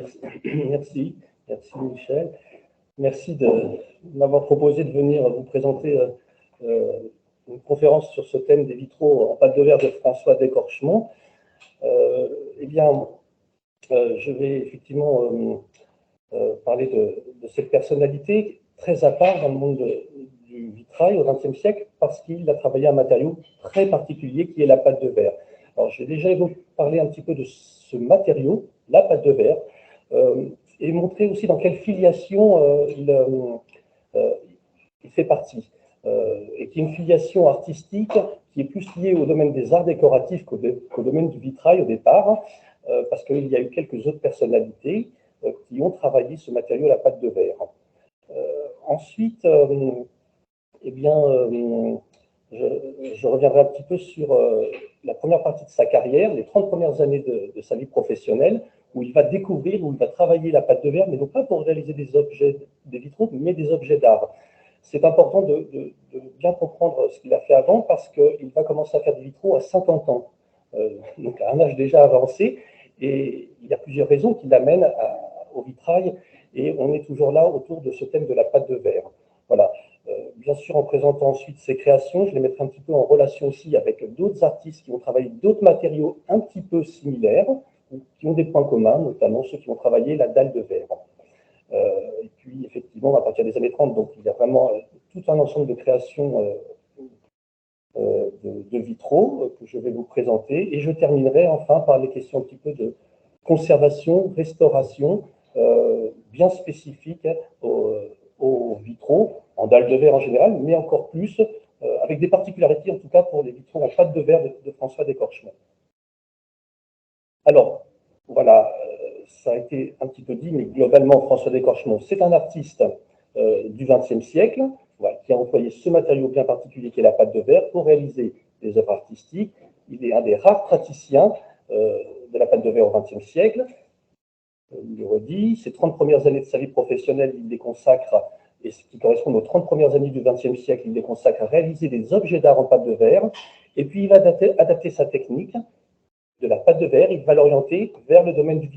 Merci, merci, merci Michel. Merci de m'avoir proposé de venir vous présenter une conférence sur ce thème des vitraux en pâte de verre de François Descorchemont. Eh bien, je vais effectivement parler de cette personnalité très à part dans le monde du vitrail au XXe siècle parce qu'il a travaillé un matériau très particulier qui est la pâte de verre. Alors, j'ai déjà parlé un petit peu de ce matériau, la pâte de verre, et montrer aussi dans quelle filiation il fait partie, et qui est une filiation artistique qui est plus liée au domaine des arts décoratifs qu'au domaine du vitrail au départ, parce qu'il y a eu quelques autres personnalités qui ont travaillé ce matériau, la pâte de verre. Ensuite, eh bien, je reviendrai un petit peu sur la première partie de sa carrière, les 30 premières années de sa vie professionnelle, où il va découvrir, où il va travailler la pâte de verre, mais non pas pour réaliser des objets, des vitraux, mais des objets d'art. C'est important de bien comprendre ce qu'il a fait avant, parce qu'il va commencer à faire des vitraux à 50 ans, donc à un âge déjà avancé, et il y a plusieurs raisons qui l'amènent au vitrail, et on est toujours là autour de ce thème de la pâte de verre. Voilà. Bien sûr, en présentant ensuite ses créations, je les mettrai un petit peu en relation aussi avec d'autres artistes qui ont travaillé d'autres matériaux un petit peu similaires, qui ont des points communs, notamment ceux qui ont travaillé la dalle de verre. Et puis, effectivement, à partir des années 30, donc, il y a vraiment tout un ensemble de créations de vitraux que je vais vous présenter. Et je terminerai enfin par les questions un petit peu de conservation, restauration, bien spécifiques aux vitraux, en dalle de verre en général, mais encore plus, avec des particularités en tout cas pour les vitraux en pâte de verre de François Descorchemont. Alors, voilà, ça a été un petit peu dit, mais globalement, François Descorchemont, c'est un artiste du XXe siècle, voilà, qui a employé ce matériau bien particulier qui est la pâte de verre pour réaliser des œuvres artistiques. Il est un des rares praticiens de la pâte de verre au XXe siècle. Il le redit, ses 30 premières années de sa vie professionnelle, il les consacre, et ce qui correspond aux 30 premières années du XXe siècle, il les consacre à réaliser des objets d'art en pâte de verre. Et puis, il va adapter sa technique de la pâte de verre, il va l'orienter vers le domaine du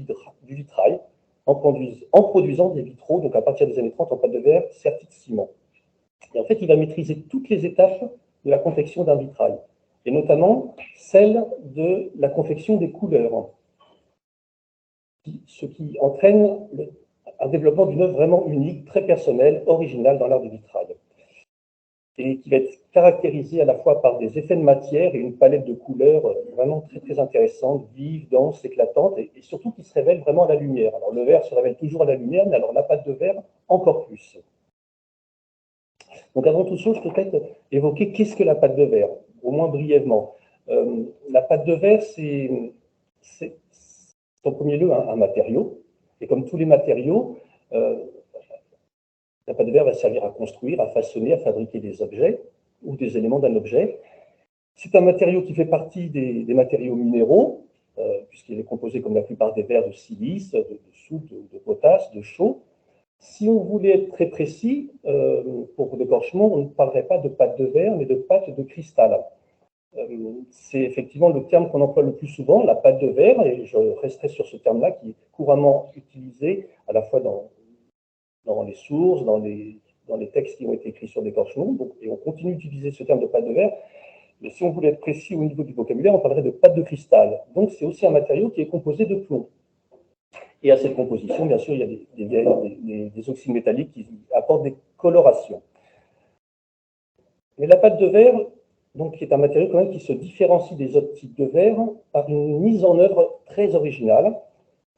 vitrail, en produisant des vitraux, donc à partir des années 30, en pâte de verre sertie de ciment. Et en fait, il va maîtriser toutes les étapes de la confection d'un vitrail, et notamment celle de la confection des couleurs, ce qui entraîne un développement d'une œuvre vraiment unique, très personnelle, originale dans l'art du vitrail, et qui va être caractérisée à la fois par des effets de matière et une palette de couleurs vraiment très, très intéressante, vive, dense, éclatante, et surtout qui se révèle vraiment à la lumière. Alors le verre se révèle toujours à la lumière, mais alors la pâte de verre encore plus. Donc avant toute chose, peut-être évoquer qu'est-ce que la pâte de verre, au moins brièvement. La pâte de verre, c'est en premier lieu un matériau, et comme tous les matériaux, la pâte de verre va servir à construire, à façonner, à fabriquer des objets ou des éléments d'un objet. C'est un matériau qui fait partie des matériaux minéraux, puisqu'il est composé, comme la plupart des verres, de silice, de soufre, de potasse, de chaux. Si on voulait être très précis, pour Descorchemont, on ne parlerait pas de pâte de verre, mais de pâte de cristal. C'est effectivement le terme qu'on emploie le plus souvent, la pâte de verre, et je resterai sur ce terme-là qui est couramment utilisé à la fois dans les sources, dans les textes qui ont été écrits sur Descorchemont, et on continue d'utiliser ce terme de pâte de verre. Mais si on voulait être précis au niveau du vocabulaire, on parlerait de pâte de cristal. Donc c'est aussi un matériau qui est composé de plomb. Et à cette composition, bien sûr, il y a des oxydes métalliques qui apportent des colorations. Mais la pâte de verre, donc, qui est un matériau quand même qui se différencie des autres types de verre par une mise en œuvre très originale,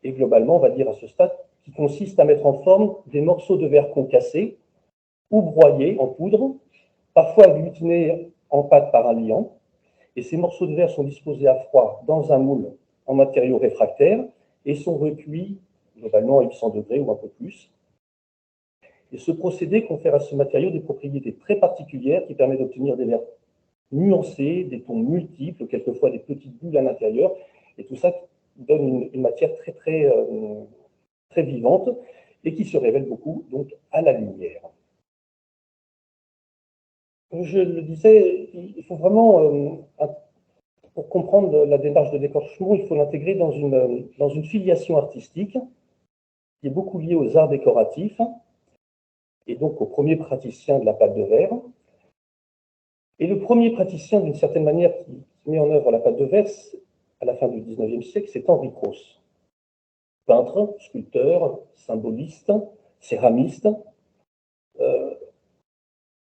et globalement, on va dire à ce stade, qui consiste à mettre en forme des morceaux de verre concassés ou broyés en poudre, parfois agglutinés en pâte par un liant. Et ces morceaux de verre sont disposés à froid dans un moule en matériaux réfractaires et sont recuits globalement à 800 degrés ou un peu plus. Et ce procédé confère à ce matériau des propriétés très particulières qui permettent d'obtenir des verres nuancés, des tons multiples, quelquefois des petites bulles à l'intérieur, et tout ça donne une matière très, très, très vivante et qui se révèle beaucoup donc à la lumière. Comme je le disais, il faut vraiment, pour comprendre la démarche de Descorchemont, il faut l'intégrer dans une filiation artistique qui est beaucoup lié aux arts décoratifs, et donc aux premiers praticiens de la pâte de verre. Et le premier praticien, d'une certaine manière, qui met en œuvre la pâte de verre à la fin du XIXe siècle, c'est Henri Cros. Peintre, sculpteur, symboliste, céramiste.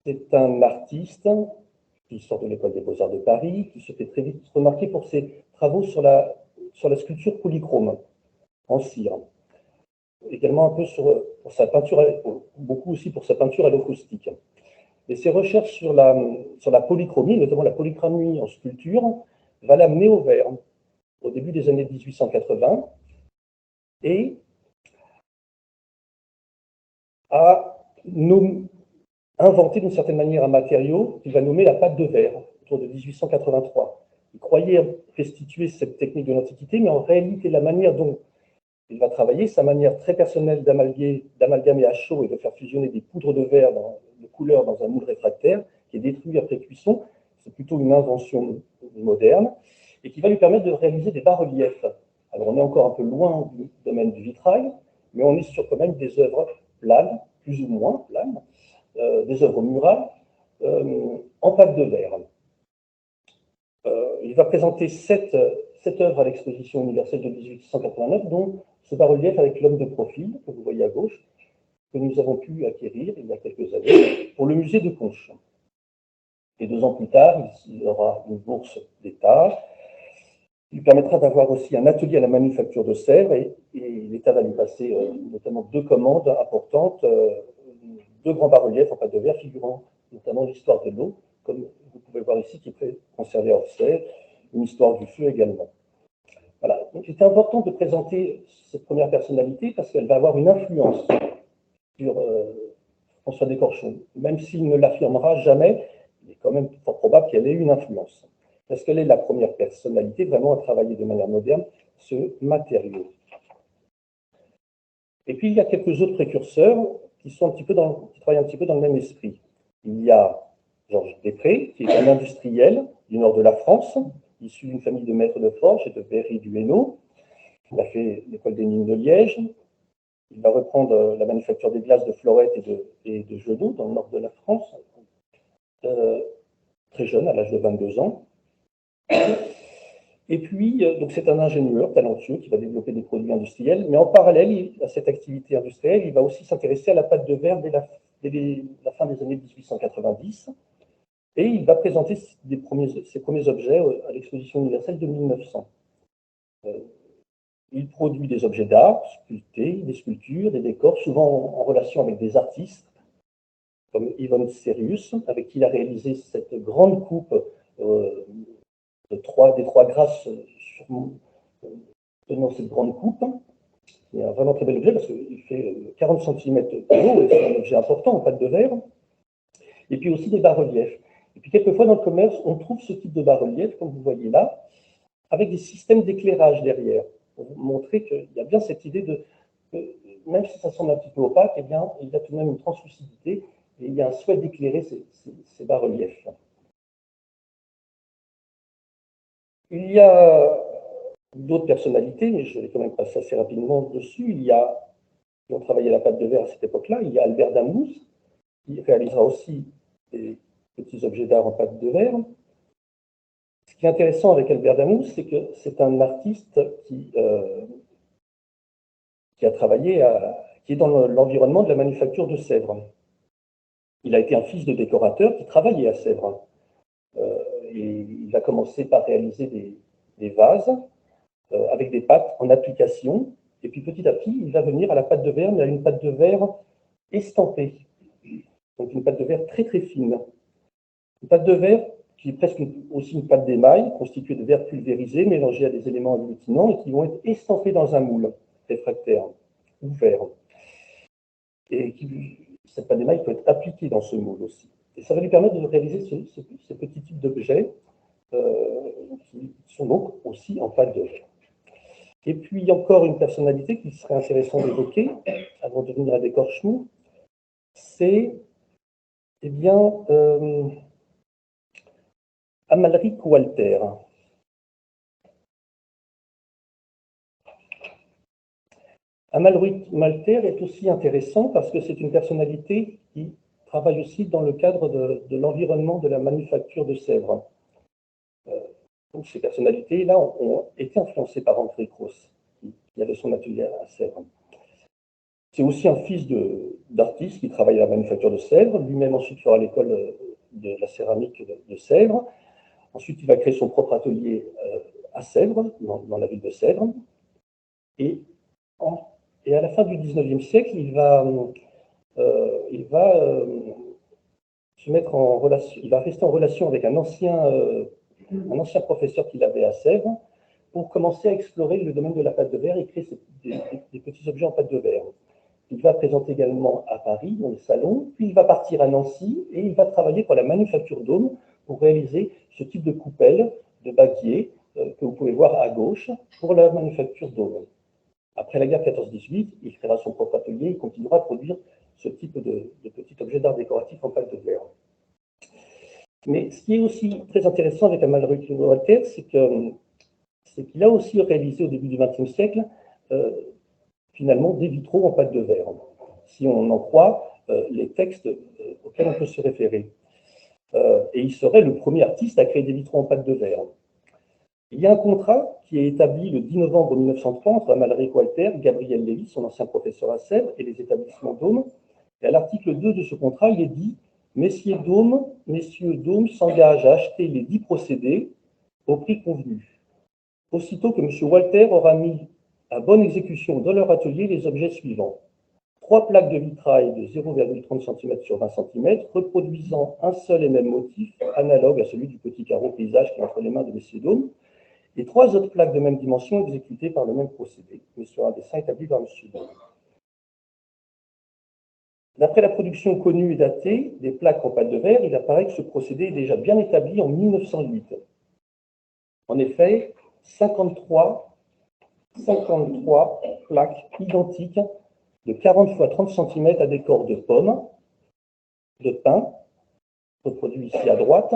C'est un artiste qui sort de l'école des Beaux-Arts de Paris, qui se fait très vite remarquer pour ses travaux sur la sculpture polychrome en cire. Également un peu pour sa peinture, beaucoup aussi pour sa peinture à l'eau caustique. Et ses recherches sur la polychromie, notamment la polychromie en sculpture, va l'amener au verre au début des années 1880 et à inventer d'une certaine manière un matériau qu'il va nommer la pâte de verre autour de 1883. Il croyait restituer cette technique de l'Antiquité, mais en réalité, la manière dont il va travailler, sa manière très personnelle d'amalgamer à chaud et de faire fusionner des poudres de verre de couleur dans un moule réfractaire qui est détruit après cuisson, c'est plutôt une invention moderne et qui va lui permettre de réaliser des bas-reliefs. Alors on est encore un peu loin du domaine du vitrail, mais on est sur quand même des œuvres planes, plus ou moins planes, des œuvres murales en pâte de verre. Il va présenter sept œuvres à l'exposition universelle de 1889, dont ce bas-relief avec l'homme de profil, que vous voyez à gauche, que nous avons pu acquérir il y a quelques années pour le musée de Conches. Et 2 ans plus tard, il aura une bourse d'État. Il lui permettra d'avoir aussi un atelier à la manufacture de Sèvres et l'État va lui passer notamment 2 commandes importantes, 2 grands bas-reliefs en pâte de verre figurant notamment l'histoire de l'eau, comme vous pouvez voir ici, qui est conservé à Orsay, une histoire du feu également. Voilà. Donc, c'était important de présenter cette première personnalité parce qu'elle va avoir une influence sur François Descorchons. Même s'il ne l'affirmera jamais, il est quand même fort probable qu'elle ait une influence. Parce qu'elle est la première personnalité vraiment à travailler de manière moderne ce matériau. Et puis, il y a quelques autres précurseurs qui travaillent un petit peu dans le même esprit. Il y a Georges Després, qui est un industriel du nord de la France, issu d'une famille de maîtres de forge et de verreries du Hainaut. Il a fait l'école des mines de Liège. Il va reprendre la manufacture des glaces de Florette et de Genoux, dans le nord de la France, très jeune, à l'âge de 22 ans. Et puis, donc c'est un ingénieur talentueux qui va développer des produits industriels, mais en parallèle à cette activité industrielle, il va aussi s'intéresser à la pâte de verre dès la fin des années 1890. Et il va présenter ses premiers objets à l'exposition universelle de 1900. Il produit des objets d'art, sculptés, des sculptures, des décors, souvent en relation avec des artistes, comme Yvonne Sérius, avec qui il a réalisé cette grande coupe des 3 grâces tenant cette grande coupe. C'est un vraiment très bel objet parce qu'il fait 40 cm de haut et c'est un objet important en pâte de verre. Et puis aussi des bas-reliefs. Et puis quelquefois dans le commerce, on trouve ce type de bas-relief, comme vous voyez là, avec des systèmes d'éclairage derrière, pour vous montrer qu'il y a bien cette idée de, même si ça semble un petit peu opaque, eh bien, il y a tout de même une translucidité et il y a un souhait d'éclairer ces bas-reliefs. Il y a d'autres personnalités, mais je vais quand même passer assez rapidement dessus. Il y a, qui ont travaillé la pâte de verre à cette époque-là, il y a Albert Damous, qui réalisera aussi des petits objets d'art en pâte de verre. Ce qui est intéressant avec Albert Damous, c'est que c'est un artiste qui a travaillé, qui est dans l'environnement de la manufacture de Sèvres. Il a été un fils de décorateur qui travaillait à Sèvres. Et il a commencé par réaliser des vases avec des pâtes en application. Et puis petit à petit, il va venir à la pâte de verre, mais à une pâte de verre estampée. Donc une pâte de verre très très fine. Une pâte de verre qui est presque aussi une pâte d'émail, constituée de verre pulvérisé, mélangé à des éléments agglutinants et qui vont être estampés dans un moule réfractaire ouvert. Et cette pâte d'émail peut être appliquée dans ce moule aussi. Et ça va lui permettre de réaliser ces petits types d'objets qui sont donc aussi en pâte de verre. Et puis encore une personnalité qui serait intéressant d'évoquer avant de venir à Descorchons, c'est eh bien Amalric Walter. Amalric Walter est aussi intéressant parce que c'est une personnalité qui travaille aussi dans le cadre de l'environnement de la manufacture de Sèvres. Donc ces personnalités-là ont été influencées par André Cros, qui avait son atelier à Sèvres. C'est aussi un fils d'artiste qui travaille à la manufacture de Sèvres. Lui-même ensuite fera l'école de la céramique de Sèvres. Ensuite, il va créer son propre atelier à Sèvres, dans la ville de Sèvres. Et à la fin du XIXe siècle, il va se mettre en relation, il va rester en relation avec un ancien professeur qu'il avait à Sèvres pour commencer à explorer le domaine de la pâte de verre et créer des petits objets en pâte de verre. Il va présenter également à Paris, dans les salons, puis il va partir à Nancy et il va travailler pour la manufacture d'Aume pour réaliser ce type de coupelle, de baguier, que vous pouvez voir à gauche, pour la manufacture d'Aume. Après la guerre 14-18, il créera son propre atelier et continuera à produire ce type de petits objets d'art décoratif en pâte de verre. Mais ce qui est aussi très intéressant avec Amalric Walter, c'est qu'il a aussi réalisé au début du XXe siècle finalement des vitraux en pâte de verre, si on en croit les textes auxquels on peut se référer. Et il serait le premier artiste à créer des vitraux en pâte de verre. Il y a un contrat qui est établi le 10 novembre 1903 entre Amalric Walter, Gabriel Lévy, son ancien professeur à Sèvres, et les établissements d'Aume. Et à l'article 2 de ce contrat, il est dit « Messieurs d'Aume s'engagent à acheter les 10 procédés au prix convenu. Aussitôt que M. Walter aura mis à bonne exécution dans leur atelier les objets suivants. 3 plaques de vitrail de 0,30 cm sur 20 cm, reproduisant un seul et même motif, analogue à celui du petit carreau paysage qui est entre les mains de M. d'Aume, et 3 autres plaques de même dimension exécutées par le même procédé, mais sur un dessin établi par M. d'Aume. D'après la production connue et datée des plaques en pâte de verre, il apparaît que ce procédé est déjà bien établi en 1908. En effet, 53 plaques identiques de 40 x 30 cm à décor de pommes, de pin, reproduit ici à droite,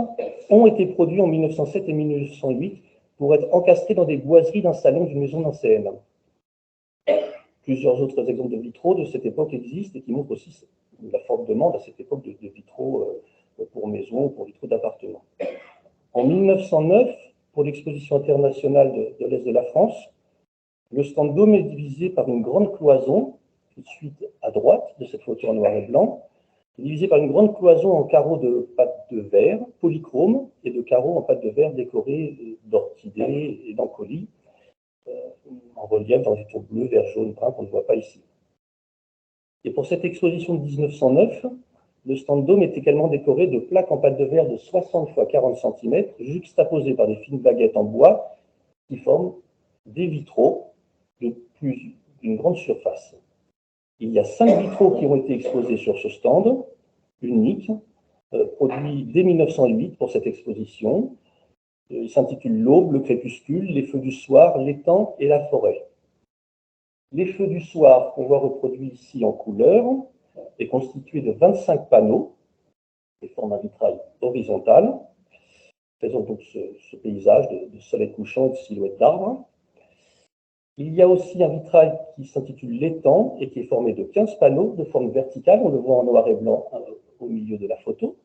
ont été produits en 1907 et 1908 pour être encastrés dans des boiseries d'un salon d'une maison d'ancienne. Plusieurs autres exemples de vitraux de cette époque existent et qui montrent aussi la forte demande à cette époque de vitraux pour maison ou pour vitraux d'appartements. En 1909, pour l'exposition internationale de l'Est de la France, le stand d'Aume est divisé par une grande cloison, tout de suite à droite de cette photo en noir et blanc, divisé par une grande cloison en carreaux de pâte de verre, polychrome, et de carreaux en pâte de verre décorés d'orchidées et d'encolis, en relief dans des tons bleus, vert, jaune, brun qu'on ne voit pas ici. Et pour cette exposition de 1909, le stand d'Aume est également décoré de plaques en pâte de verre de 60 x 40 cm, juxtaposées par des fines baguettes en bois qui forment des vitraux d'une grande surface. Il y a 5 vitraux qui ont été exposés sur ce stand, unique, produit dès 1908 pour cette exposition. Il s'intitule L'Aube, le crépuscule, les feux du soir, l'étang et la forêt. Les feux du soir, qu'on voit reproduits ici en couleur, est constitué de 25 panneaux et forme un vitrail horizontal, présente donc ce paysage de soleil couchant et de silhouettes d'arbres. Il y a aussi un vitrail qui s'intitule L'étang et qui est formé de 15 panneaux de forme verticale, on le voit en noir et blanc au milieu de la photo.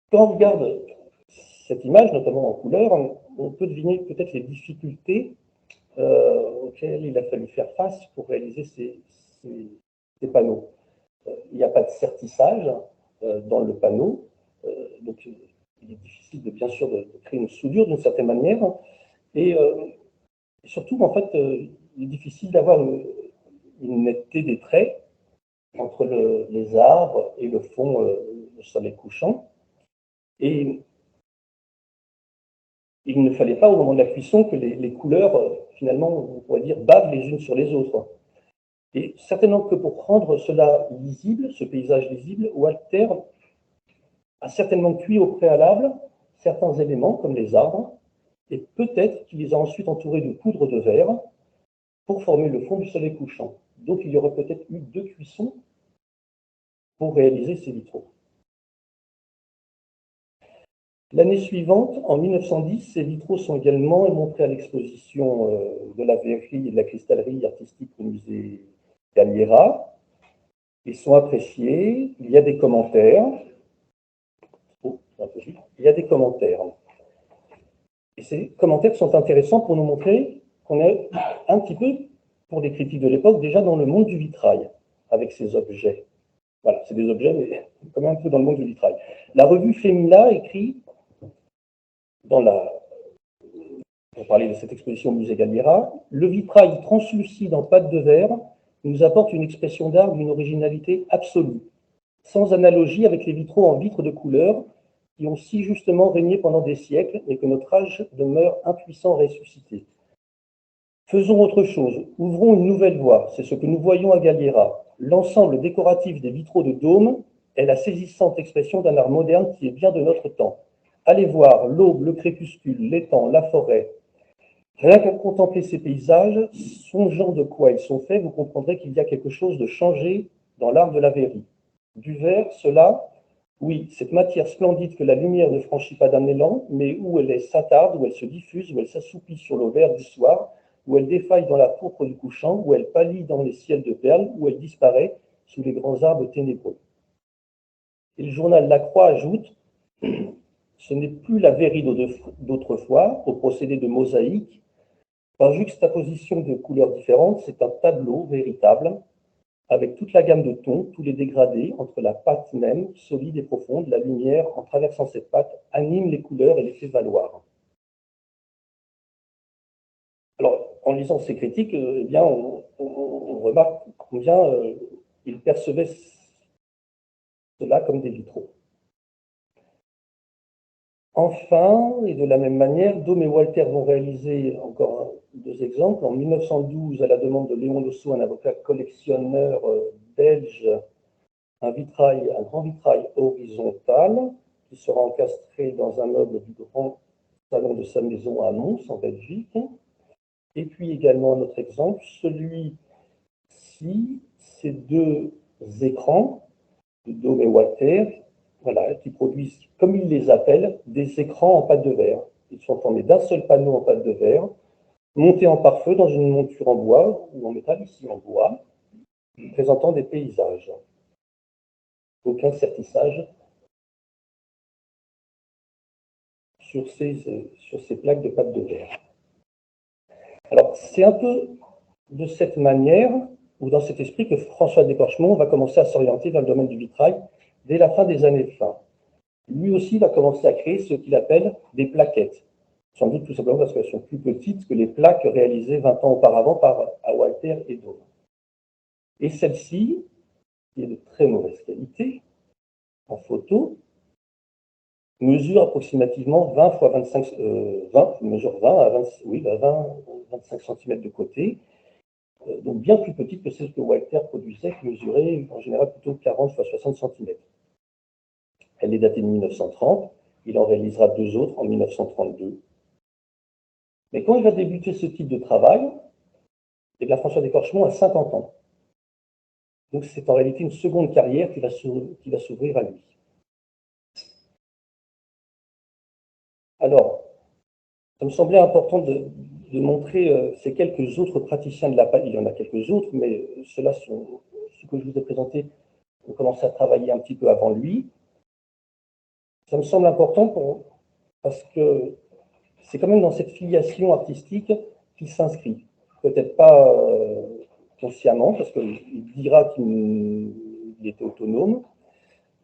Quand on regarde cette image, notamment en couleur, on peut deviner peut-être les difficultés auxquelles il a fallu faire face pour réaliser ces panneaux. Il n'y a pas de sertissage dans le panneau, donc il est difficile bien sûr de créer une soudure d'une certaine manière, et surtout en fait il est difficile d'avoir une netteté des traits entre les arbres et le fond, le soleil couchant. Et il ne fallait pas, au moment de la cuisson, que les couleurs, finalement, on pourrait dire, bavent les unes sur les autres. Et certainement que pour rendre cela lisible, ce paysage lisible, Walter a certainement cuit au préalable certains éléments, comme les arbres, et peut-être qu'il les a ensuite entourés de poudre de verre pour former le fond du soleil couchant. Donc il y aurait peut-être eu 2 cuissons pour réaliser ces vitraux. L'année suivante, en 1910, ces vitraux sont également montrés à l'exposition de la verrerie et de la cristallerie artistique au musée Galliera. Ils sont appréciés, il y a des commentaires. Il y a des commentaires. Et ces commentaires sont intéressants pour nous montrer qu'on est un petit peu, pour les critiques de l'époque, déjà dans le monde du vitrail, avec ces objets. Voilà, c'est des objets, mais quand même un peu dans le monde du vitrail. La revue Femina écrit, pour parler de cette exposition au musée Galliera, le vitrail translucide en pâte de verre nous apporte une expression d'art d'une originalité absolue, sans analogie avec les vitraux en vitre de couleur qui ont si justement régné pendant des siècles et que notre âge demeure impuissant à ressusciter. Faisons autre chose, ouvrons une nouvelle voie, c'est ce que nous voyons à Galliera. L'ensemble décoratif des vitraux de dôme est la saisissante expression d'un art moderne qui est bien de notre temps. Allez voir l'aube, le crépuscule, l'étang, la forêt. Rien qu'à contempler ces paysages, songeant de quoi ils sont faits, vous comprendrez qu'il y a quelque chose de changé dans l'art de la verrerie. Du verre, cela, oui, cette matière splendide que la lumière ne franchit pas d'un élan, mais où elle s'attarde, où elle se diffuse, où elle s'assouplit sur l'eau verte du soir, où elle défaille dans la pourpre du couchant, où elle pâlit dans les ciels de perles, où elle disparaît sous les grands arbres ténébreux. Et le journal La Croix ajoute, ce n'est plus la verrerie d'autrefois, au procédé de mosaïque. Par juxtaposition de couleurs différentes, c'est un tableau véritable, avec toute la gamme de tons, tous les dégradés, entre la pâte même, solide et profonde, la lumière, en traversant cette pâte, anime les couleurs et les fait valoir. Alors, en lisant ces critiques, eh bien, on remarque combien ils percevaient cela comme des vitraux. Enfin, et de la même manière, Daume et Walter vont réaliser encore deux exemples. En 1912, à la demande de Léon Lossot, un avocat collectionneur belge, un grand vitrail horizontal qui sera encastré dans un meuble du grand salon de sa maison à Mons, en Belgique. Et puis également un autre exemple, celui-ci, ces deux écrans de Daume et Walter, voilà, qui produisent, comme ils les appellent, des écrans en pâte de verre. Ils sont formés d'un seul panneau en pâte de verre, montés en pare-feu dans une monture en bois ou en métal, ici en bois, présentant des paysages. Aucun sertissage sur ces plaques de pâte de verre. Alors, c'est un peu de cette manière, ou dans cet esprit, que François Descorchemont va commencer à s'orienter vers le domaine du vitrail dès la fin des années 20. Lui aussi va commencer à créer ce qu'il appelle des plaquettes. Sans doute tout simplement parce qu'elles sont plus petites que les plaques réalisées 20 ans auparavant par Walter et Daume. Et celle-ci, qui est de très mauvaise qualité, en photo, mesure approximativement 20 fois 25, 20, mesure 20 à 20, oui, 20, 25 cm de côté, donc bien plus petite que celle que Walter produisait, qui mesurait en général plutôt 40 fois 60 cm. Elle est datée de 1930, il en réalisera deux autres en 1932. Mais quand il va débuter ce type de travail, eh bien François Descorchemont a 50 ans. Donc c'est en réalité une seconde carrière qui va s'ouvrir à lui. Alors, ça me semblait important de montrer ces quelques autres praticiens de la pâte. Il y en a quelques autres, mais ceux-là sont ceux que je vous ai présentés ont commencé à travailler un petit peu avant lui. Ça me semble important parce que c'est quand même dans cette filiation artistique qu'il s'inscrit. Peut-être pas consciemment, parce qu'il dira qu'il était autonome,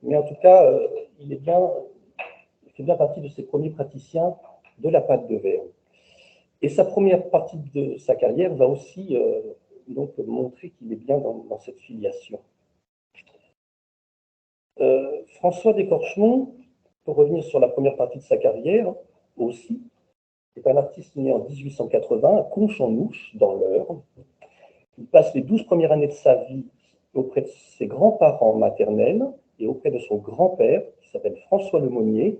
mais en tout cas, il fait bien partie de ces premiers praticiens de la pâte de verre. Et sa première partie de sa carrière va aussi donc montrer qu'il est bien dans cette filiation. François Descorchemont, pour revenir sur la première partie de sa carrière aussi, est un artiste né en 1880 à Conches-en-Ouche, dans l'Eure. Il passe les 12 premières années de sa vie auprès de ses grands-parents maternels et auprès de son grand-père, qui s'appelle François Lemonnier.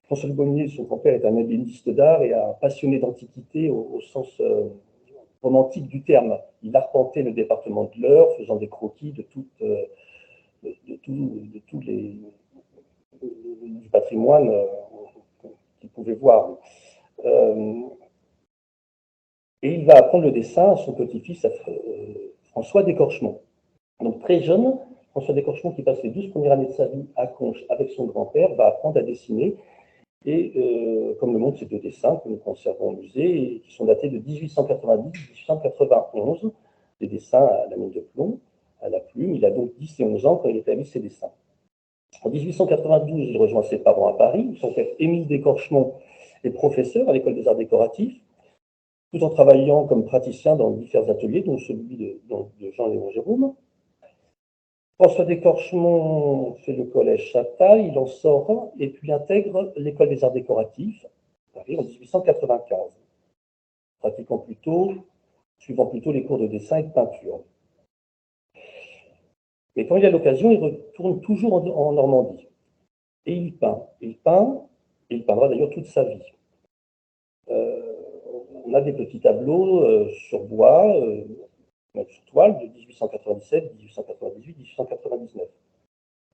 François Lemonnier, son grand-père, est un ébéniste d'art et un passionné d'antiquité au sens romantique du terme. Il arpentait le département de l'Eure, faisant des croquis du patrimoine qu'il pouvait voir. Et il va apprendre le dessin à son petit-fils François d'Écorchemont. Donc très jeune, François d'Écorchemont, qui passe les 12 premières années de sa vie à Conches avec son grand-père, va apprendre à dessiner. Et comme le montrent ces deux dessins que nous conservons au musée, et qui sont datés de 1890-1891, des dessins à la mine de plomb, à la plume. Il a donc 10 et 11 ans quand il établit ses dessins. En 1892, il rejoint ses parents à Paris. Son père, Émile d'Écorchemont, est professeur à l'École des Arts Décoratifs, tout en travaillant comme praticien dans divers ateliers, dont celui de Jean-Léon Gérôme. François d'Écorchemont fait le collège Chaptal, il en sort et puis intègre l'École des Arts Décoratifs à Paris en 1895, suivant plutôt les cours de dessin et de peinture. Et quand il a l'occasion, il retourne toujours en Normandie. Et il peint. Il peindra d'ailleurs toute sa vie. On a des petits tableaux sur bois, sur toile de 1897, 1898, 1899,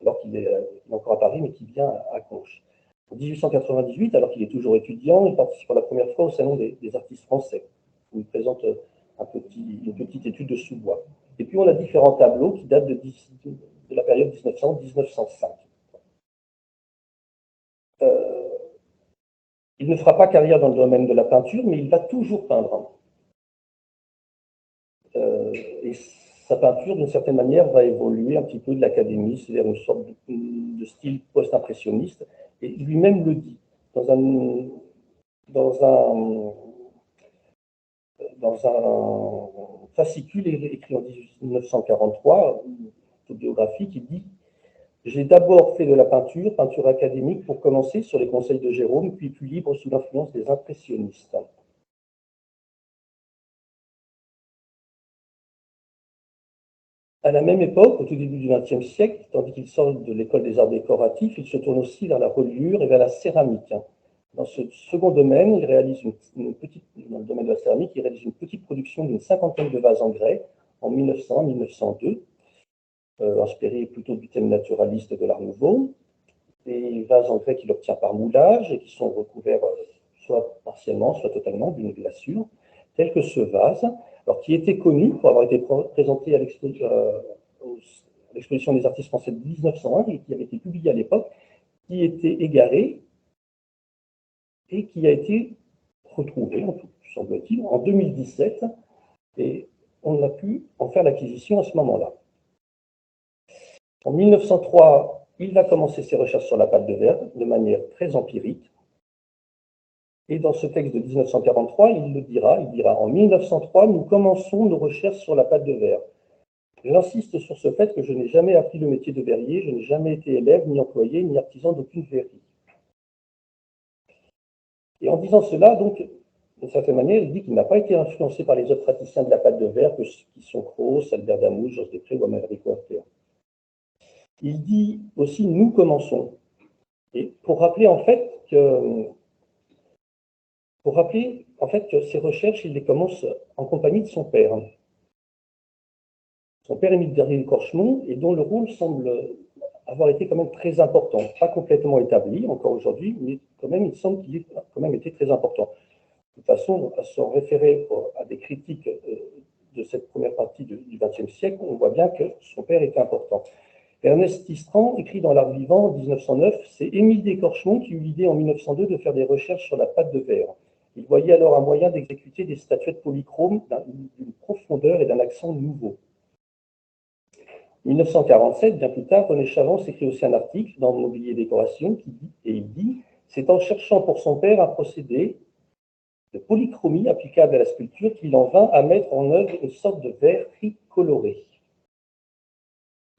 alors qu'il est encore à Paris, mais qu'il vient à Conches. En 1898, alors qu'il est toujours étudiant, il participe pour la première fois au Salon des artistes français, où il présente une petite étude de sous-bois. Et puis on a différents tableaux qui datent de la période 1900-1905. Il ne fera pas carrière dans le domaine de la peinture, mais il va toujours peindre. Et sa peinture, d'une certaine manière, va évoluer un petit peu de l'académie, c'est-à-dire une sorte de style post-impressionniste. Et lui-même le dit dans un fascicule écrit en 1943, autobiographique, il dit: j'ai d'abord fait de la peinture académique pour commencer, sur les conseils de Jérôme, puis plus libre sous l'influence des impressionnistes. À la même époque, au tout début du XXe siècle, tandis qu'il sort de l'école des arts décoratifs, il se tourne aussi vers la reliure et vers la céramique. Dans ce second domaine, il réalise dans le domaine de la céramique, il réalise une petite production d'une 50aine de vases en grès en 1900-1902, inspiré plutôt du thème naturaliste de l'Art Nouveau. Des vases en grès qu'il obtient par moulage et qui sont recouverts soit partiellement, soit totalement d'une glaçure, tel que ce vase, alors qui était connu pour avoir été présenté à l'exposition des artistes français de 1901 et qui avait été publié à l'époque, qui était égaré et qui a été retrouvé, semble-t-il, en 2017, et on a pu en faire l'acquisition à ce moment-là. En 1903, il va commencer ses recherches sur la pâte de verre de manière très empirique. Et dans ce texte de 1943, il dira, en 1903, nous commençons nos recherches sur la pâte de verre. J'insiste sur ce fait que je n'ai jamais appris le métier de verrier, je n'ai jamais été élève, ni employé, ni artisan d'aucune verrerie. Et en disant cela, donc, d'une certaine manière, il dit qu'il n'a pas été influencé par les autres praticiens de la pâte de verre, qui sont Cros, Albert Damouche, Georges Després ou Américo Werther. Il dit aussi, nous commençons. Et pour rappeler en fait que ces recherches, il les commence en compagnie de son père. Son père, Émile d'Écorchemont, et dont le rôle semble avoir été quand même très important, pas complètement établi encore aujourd'hui, mais quand même, il semble qu'il ait quand même été très important. De toute façon, à se référer à des critiques de cette première partie du XXe siècle, on voit bien que son père était important. Ernest Tistran écrit dans l'Art vivant en 1909, c'est Émile d'Écorchemont qui eut l'idée en 1902 de faire des recherches sur la pâte de verre. Il voyait alors un moyen d'exécuter des statuettes polychromes d'une profondeur et d'un accent nouveau. En 1947, bien plus tard, René Chavance écrit aussi un article dans Mobilier et Décoration il dit « C'est en cherchant pour son père un procédé de polychromie applicable à la sculpture qu'il en vint à mettre en œuvre une sorte de verrerie colorée. »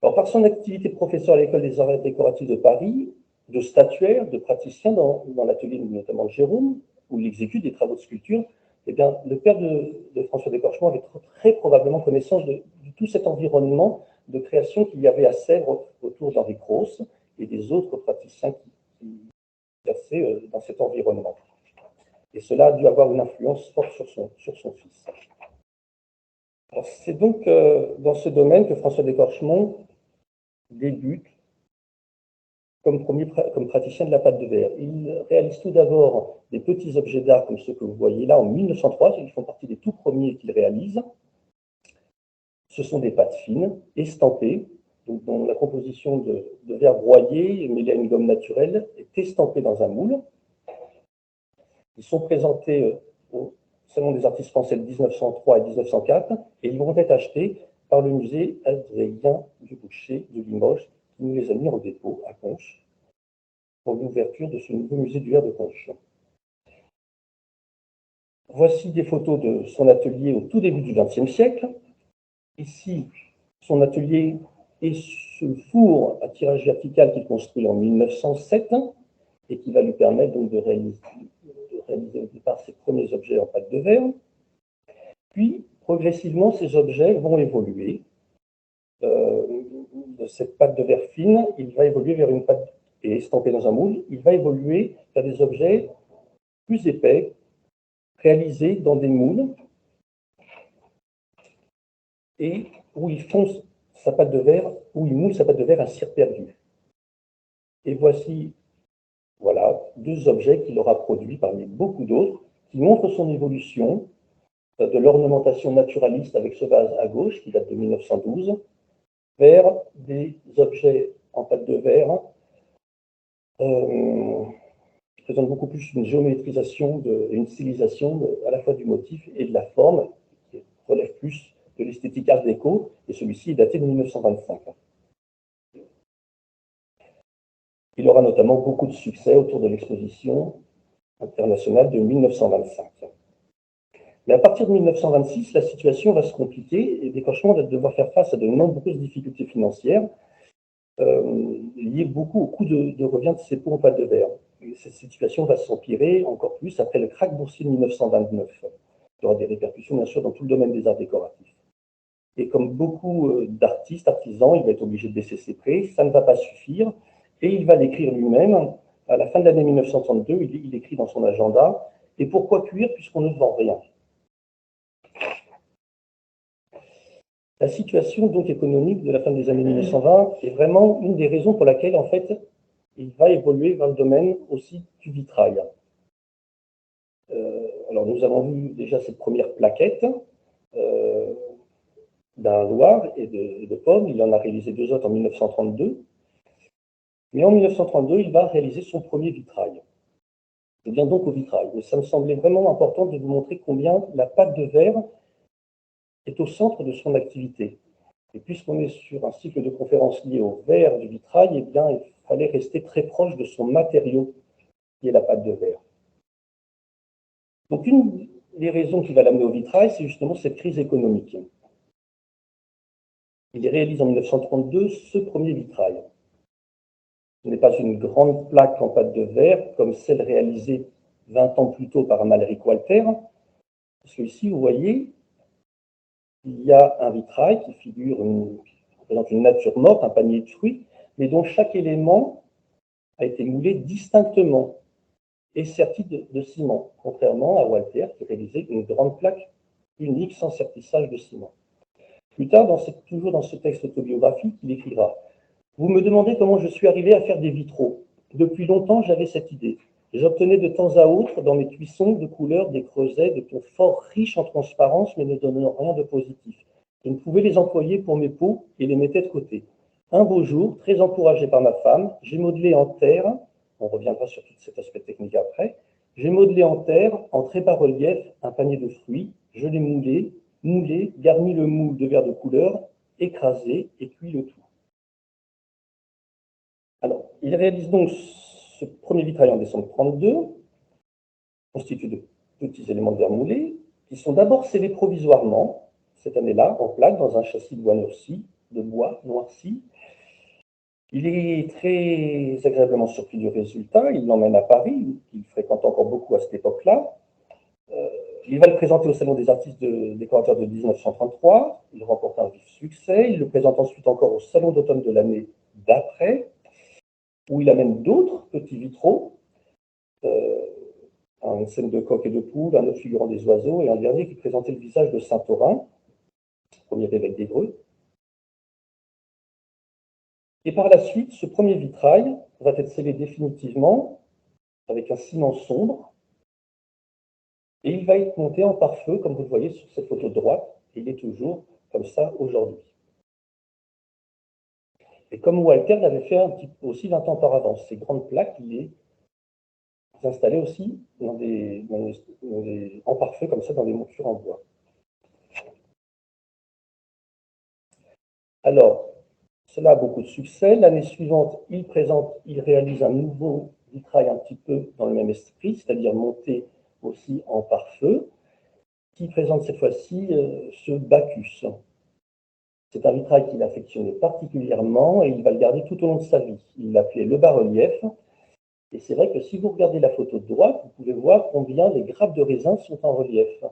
Alors, par son activité de professeur à l'École des Arts Décoratifs de Paris, de statuaire, de praticien dans l'atelier notamment de Jérôme, où il exécute des travaux de sculpture, eh bien, le père de François d'Écorchemont avait très probablement connaissance de tout cet environnement de création qu'il y avait à Sèvres autour d'Henri Cros et des autres praticiens qui exerçaient dans cet environnement. Et cela a dû avoir une influence forte sur son fils. C'est donc dans ce domaine que François d'Écorchemont débute comme praticien de la pâte de verre. Il réalise tout d'abord des petits objets d'art comme ceux que vous voyez là en 1903, ils font partie des tout premiers qu'il réalise. Ce sont des pâtes fines, estampées, donc dont la composition de verre broyé mêlé à une gomme naturelle est estampée dans un moule. Ils sont présentés au Salon des artistes français de 1903 et 1904 et ils vont être achetés par le musée Adrien Dubouché de Limoges, qui nous les a mis en dépôt à Conches pour l'ouverture de ce nouveau musée du verre de Conches. Voici des photos de son atelier au tout début du XXe siècle. Ici, son atelier et ce four à tirage vertical qu'il construit en 1907 et qui va lui permettre donc de réaliser au départ ses premiers objets en pâte de verre. Puis, progressivement, ces objets vont évoluer. De cette pâte de verre fine, il va évoluer vers une pâte et estampée dans un moule, il va évoluer vers des objets plus épais, réalisés dans des moules, et où il fonce sa pâte de verre, où il moule sa pâte de verre à cire perdue. Et voici, voilà, deux objets qu'il aura produits parmi beaucoup d'autres, qui montrent son évolution de l'ornementation naturaliste avec ce vase à gauche, qui date de 1912, vers des objets en pâte de verre qui présentent beaucoup plus une géométrisation et une stylisation à la fois du motif et de la forme, qui relève plus de l'esthétique art déco, et celui-ci est daté de 1925. Il aura notamment beaucoup de succès autour de l'exposition internationale de 1925. Mais à partir de 1926, la situation va se compliquer et Descochemont va devoir faire face à de nombreuses difficultés financières liées beaucoup au coût de revient de ses pots en pâte de verre. Et cette situation va s'empirer encore plus après le krach boursier de 1929. Il y aura des répercussions, bien sûr, dans tout le domaine des arts décoratifs. Et comme beaucoup d'artistes, artisans, il va être obligé de baisser ses prix, ça ne va pas suffire, et il va l'écrire lui-même. À la fin de l'année 1932, il écrit dans son agenda « Et pourquoi cuire puisqu'on ne vend rien ?» La situation donc économique de la fin des années 1920 est vraiment une des raisons pour laquelle, en fait, il va évoluer vers le domaine aussi du vitrail. Alors, nous avons vu déjà cette première plaquette d'un Loire et de pommes. Il en a réalisé deux autres en 1932. Mais en 1932, il va réaliser son premier vitrail. Je viens donc au vitrail. Mais ça me semblait vraiment important de vous montrer combien la pâte de verre est au centre de son activité. Et puisqu'on est sur un cycle de conférences lié au verre du vitrail, eh bien, il fallait rester très proche de son matériau, qui est la pâte de verre. Donc, une des raisons qui va l'amener au vitrail, c'est justement cette crise économique. Il réalise en 1932 ce premier vitrail. Ce n'est pas une grande plaque en pâte de verre comme celle réalisée 20 ans plus tôt par Amalric Walter, parce que ici, vous voyez, il y a un vitrail qui représente une nature morte, un panier de fruits, mais dont chaque élément a été moulé distinctement et serti de ciment, contrairement à Walter qui réalisait une grande plaque unique sans sertissage de ciment. Plus tard, toujours dans ce texte autobiographique, il écrira « Vous me demandez comment je suis arrivé à faire des vitraux. Depuis longtemps, j'avais cette idée. J'obtenais de temps à autre, dans mes cuissons de couleurs, des creusets de tons fort riches en transparence, mais ne donnant rien de positif. Je ne pouvais les employer pour mes pots et les mettais de côté. Un beau jour, très encouragé par ma femme, j'ai modelé en terre, on reviendra sur tout cet aspect technique après, j'ai modelé en terre, en très bas relief, un panier de fruits, je l'ai moulé, garni le moule de verre de couleur, écrasé et cuit le tout. Alors, il réalise donc ce premier vitrail en décembre 1932, constitué de petits éléments de verre moulé, qui sont d'abord scellés provisoirement, cette année-là, en plaque, dans un châssis de bois noirci. Il est très agréablement surpris du résultat. Il l'emmène à Paris, qu'il fréquente encore beaucoup à cette époque-là. Il va le présenter au Salon des artistes décorateurs de 1933. Il remporte un vif succès. Il le présente ensuite encore au Salon d'automne de l'année d'après, où il amène d'autres petits vitraux, une scène de coq et de poule, un autre figurant des oiseaux, et un dernier qui présentait le visage de Saint-Taurin, premier évêque d'Évreux. Et par la suite, ce premier vitrail va être scellé définitivement avec un ciment sombre, et il va être monté en pare-feu, comme vous le voyez sur cette photo de droite, et il est toujours comme ça aujourd'hui. Et comme Walter l'avait fait aussi 20 ans auparavant, ces grandes plaques, il les installait aussi en pare-feu, comme ça, dans des montures en bois. Alors, cela a beaucoup de succès. L'année suivante, il réalise un nouveau vitrail un petit peu dans le même esprit, c'est-à-dire monté aussi en pare-feu, qui présente cette fois-ci ce Bacchus. C'est un vitrail qu'il affectionnait particulièrement et il va le garder tout au long de sa vie. Il l'appelait le bas-relief. Et c'est vrai que si vous regardez la photo de droite, vous pouvez voir combien les grappes de raisin sont en relief.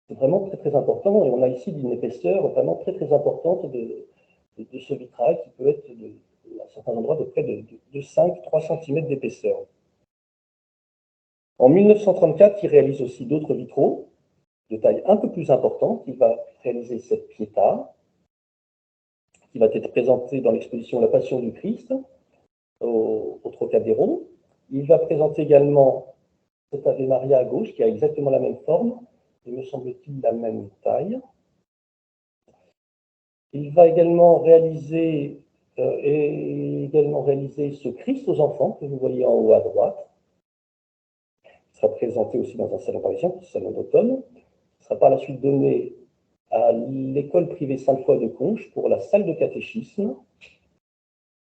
C'est vraiment très très important et on a ici une épaisseur vraiment très très importante de ce vitrail qui peut être à certains endroits de près de 5-3 cm d'épaisseur. En 1934, il réalise aussi d'autres vitraux de taille un peu plus importante. Il va réaliser cette Pietà qui va être présentée dans l'exposition La Passion du Christ au Trocadéro. Il va présenter également cette Ave Maria à gauche qui a exactement la même forme et me semble-t-il la même taille. Il va également réaliser ce Christ aux enfants que vous voyez en haut à droite. Il sera présenté aussi dans un salon parisien, le salon d'automne. Il sera par la suite donné à l'école privée Sainte-Foy de Conches pour la salle de catéchisme.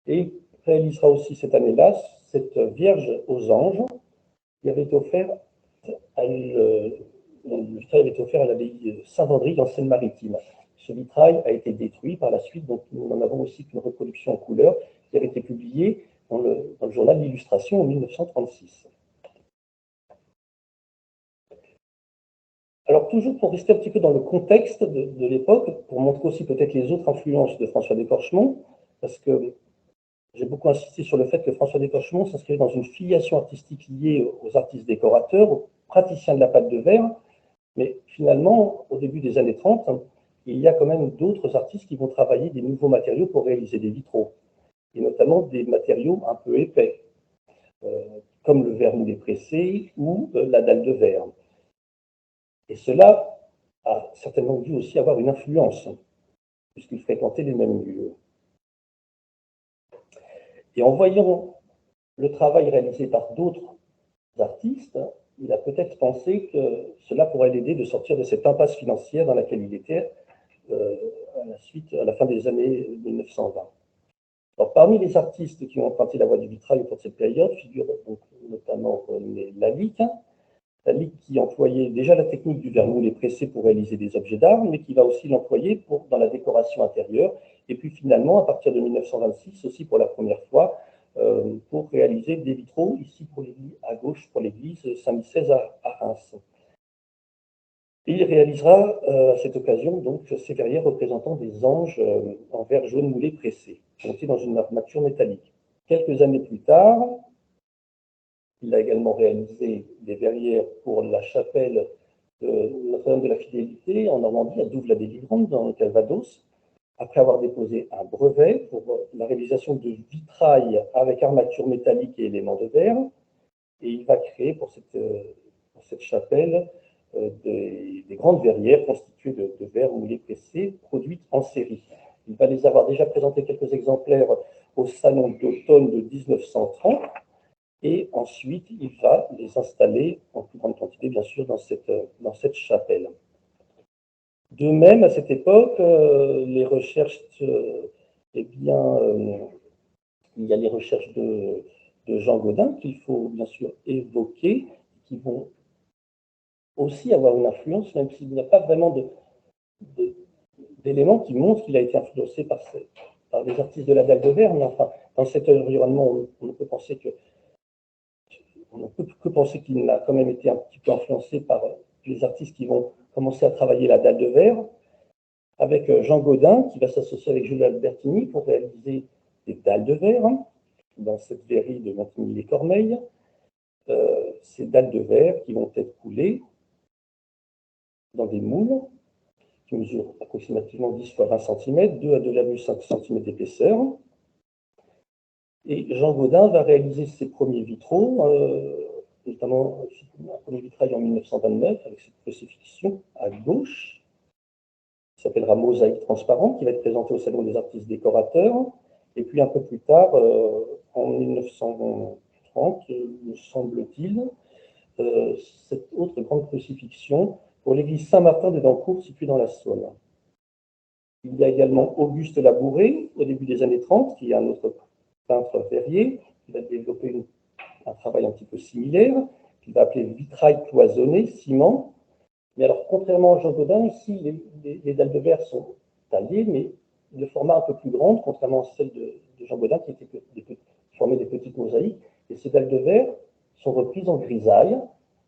Et il réalisera aussi cette année-là cette Vierge aux anges qui avait été offerte le vitrail avait été offert à l'abbaye Saint-Vendry en Seine-Maritime. Ce vitrail a été détruit par la suite, donc nous n'en avons aussi qu'une reproduction en couleur qui avait été publiée dans le journal L'Illustration en 1936. Alors toujours pour rester un petit peu dans le contexte de l'époque, pour montrer aussi peut-être les autres influences de François Descorchemont, parce que j'ai beaucoup insisté sur le fait que François Descorchemont s'inscrivait dans une filiation artistique liée aux artistes décorateurs, aux praticiens de la pâte de verre, mais finalement, au début des années 30, il y a quand même d'autres artistes qui vont travailler des nouveaux matériaux pour réaliser des vitraux, et notamment des matériaux un peu épais, comme le verre moulé pressé ou la dalle de verre. Et cela a certainement dû aussi avoir une influence, puisqu'ils fréquentaient les mêmes lieux. Et en voyant le travail réalisé par d'autres artistes, il a peut-être pensé que cela pourrait l'aider de sortir de cette impasse financière dans laquelle il était à la fin des années 1920. Alors, parmi les artistes qui ont emprunté la voie du vitrail au cours de cette période figure donc, notamment Lalique, Lalique qui employait déjà la technique du verre moulé pressé pour réaliser des objets d'art, mais qui va aussi l'employer dans la décoration intérieure, et puis finalement, à partir de 1926, aussi pour la première fois, pour réaliser des vitraux, ici pour à gauche pour l'église Saint-Micèse à Reims. Et il réalisera à cette occasion donc ces verrières représentant des anges en verre jaune moulé pressé, montés dans une armature métallique. Quelques années plus tard, il a également réalisé des verrières pour la chapelle de Notre-Dame de la Fidélité en Normandie, à Douve-la-Délivrante, dans le Calvados, après avoir déposé un brevet pour la réalisation de vitrail avec armature métallique et éléments de verre. Et il va créer pour cette chapelle des grandes verrières constituées de verre moulé pressé, produites en série. Il va les avoir déjà présenté quelques exemplaires au salon d'automne de 1930, et ensuite il va les installer en plus grande quantité, bien sûr, dans cette chapelle. De même, à cette époque, les recherches, il y a les recherches de Jean Gaudin qu'il faut bien sûr évoquer, qui vont aussi avoir une influence, même s'il n'y a pas vraiment d'éléments qui montrent qu'il a été influencé par des artistes de la dalle de verre, mais enfin, dans cet environnement, on ne peut que penser qu'il a quand même été un petit peu influencé par les artistes qui vont commencer à travailler la dalle de verre, avec Jean Gaudin, qui va s'associer avec Jules Albertini pour réaliser des dalles de verre, dans cette verrerie de Montigny-les-Cormeilles. Ces dalles de verre qui vont être coulées dans des moules, qui mesure approximativement 10 fois 20 cm, 2 à 2,5 cm d'épaisseur. Et Jean Gaudin va réaliser ses premiers vitraux, notamment un premier vitrail en 1929 avec cette crucifixion à gauche, qui s'appellera Mosaïque transparente, qui va être présentée au Salon des artistes décorateurs. Et puis un peu plus tard, en 1930, me semble-t-il, cette autre grande crucifixion pour l'église Saint-Martin de Dancourt, située dans la Saône. Il y a également Auguste Labouré, au début des années 30, qui est un autre peintre verrier, qui va développer un travail un petit peu similaire, qu'il va appeler vitrail cloisonné, ciment. Mais alors, contrairement à Jean Gaudin, ici, les dalles de verre sont taillées, mais de format un peu plus grande, contrairement à celle de Jean Gaudin, qui formait des petites mosaïques. Et ces dalles de verre sont reprises en grisaille,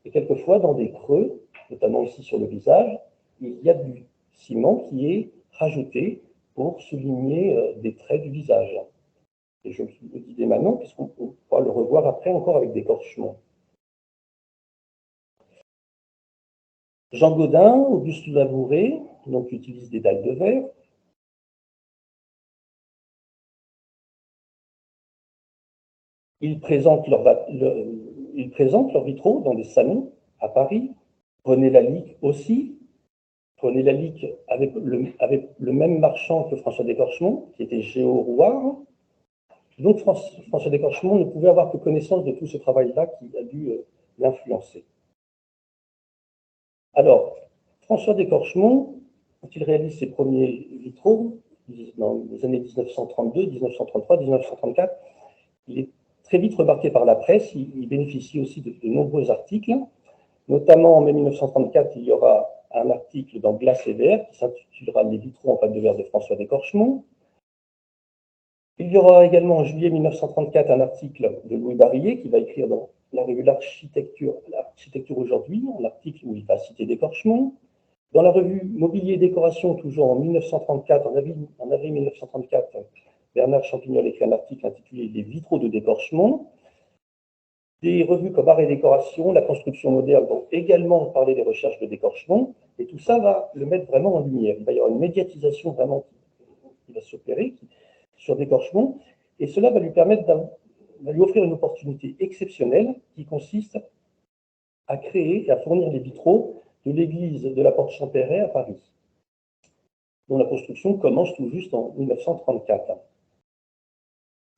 et quelquefois dans des creux, notamment ici sur le visage, il y a du ciment qui est rajouté pour souligner des traits du visage. Et je le dis dès maintenant, puisqu'on pourra le revoir après encore avec d'écorchement. Jean Gaudin, Auguste Labouré, donc utilise des dalles de verre. Ils présentent leurs vitraux dans des salons à Paris. René Lalique aussi. René Lalique avec le même marchand que François d'Écorchemont, qui était géo-rouard. Donc François d'Écorchemont ne pouvait avoir que connaissance de tout ce travail-là qui a dû l'influencer. Alors, François d'Écorchemont, quand il réalise ses premiers vitraux, dans les années 1932, 1933, 1934, il est très vite remarqué par la presse. Il bénéficie aussi de nombreux articles. Notamment en mai 1934, il y aura un article dans Glace et Verre qui s'intitulera Les vitraux en pâte de verre de François d'Écorchemont. Il y aura également en juillet 1934 un article de Louis Barillet qui va écrire dans la revue L'Architecture aujourd'hui, un article où il va citer d'Écorchemont. Dans la revue Mobilier et Décoration, toujours en 1934, en avril 1934, Bernard Champignol écrit un article intitulé Les vitraux de d'Écorchemont. Des revues comme Art et Décoration, La Construction moderne vont également parler des recherches de d'Écorchemont, et tout ça va le mettre vraiment en lumière. Il va y avoir une médiatisation vraiment qui va s'opérer sur d'Écorchemont, et cela va lui permettre va lui offrir une opportunité exceptionnelle qui consiste à créer et à fournir les vitraux de l'église de la Porte Champéret à Paris, dont la construction commence tout juste en 1934.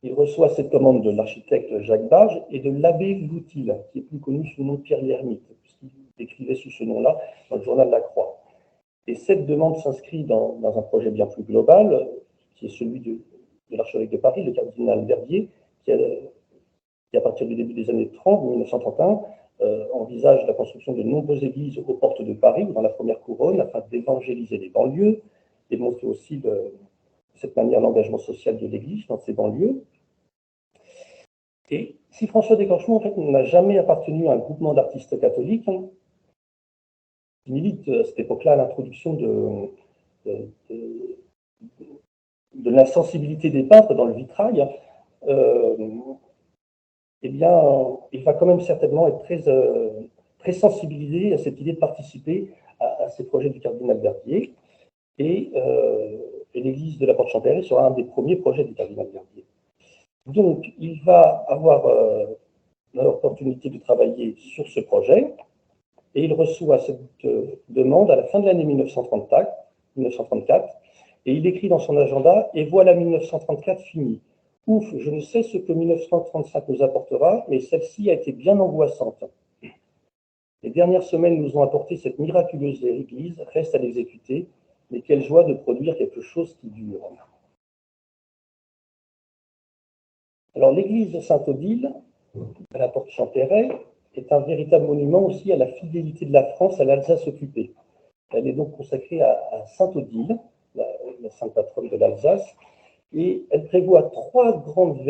Il reçoit cette commande de l'architecte Jacques Barge et de l'abbé Loutil, qui est plus connu sous le nom de Pierre l'Ermite, puisqu'il écrivait sous ce nom-là dans le journal La Croix. Et cette demande s'inscrit dans un projet bien plus global, qui est celui de l'archevêque de Paris, le cardinal Verdier, qui, à partir du début des années 30, 1931, envisage la construction de nombreuses églises aux portes de Paris ou dans la première couronne, afin d'évangéliser les banlieues, et montrer aussi de cette manière l'engagement social de l'Église dans ces banlieues. Et si François d'Écorchemont, en fait, n'a jamais appartenu à un groupement d'artistes catholiques, qui milite à cette époque-là à l'introduction de la sensibilité des peintres dans le vitrail, eh bien, il va quand même certainement être très sensibilisé à cette idée de participer à ces projets du cardinal Verdier. Et l'église de la Porte Champéret sera un des premiers projets du cardinal Verdier. Donc, il va avoir l'opportunité de travailler sur ce projet, et il reçoit cette demande à la fin de l'année 1934, et il écrit dans son agenda « Et voilà 1934 fini. Ouf, je ne sais ce que 1935 nous apportera, mais celle-ci a été bien angoissante. Les dernières semaines nous ont apporté cette miraculeuse église, reste à l'exécuter, mais quelle joie de produire quelque chose qui dure. » Alors, l'église de Sainte-Odile, à la Porte Champéret, est un véritable monument aussi à la fidélité de la France à l'Alsace occupée. Elle est donc consacrée à Sainte-Odile, la sainte patronne de l'Alsace, et elle prévoit trois grandes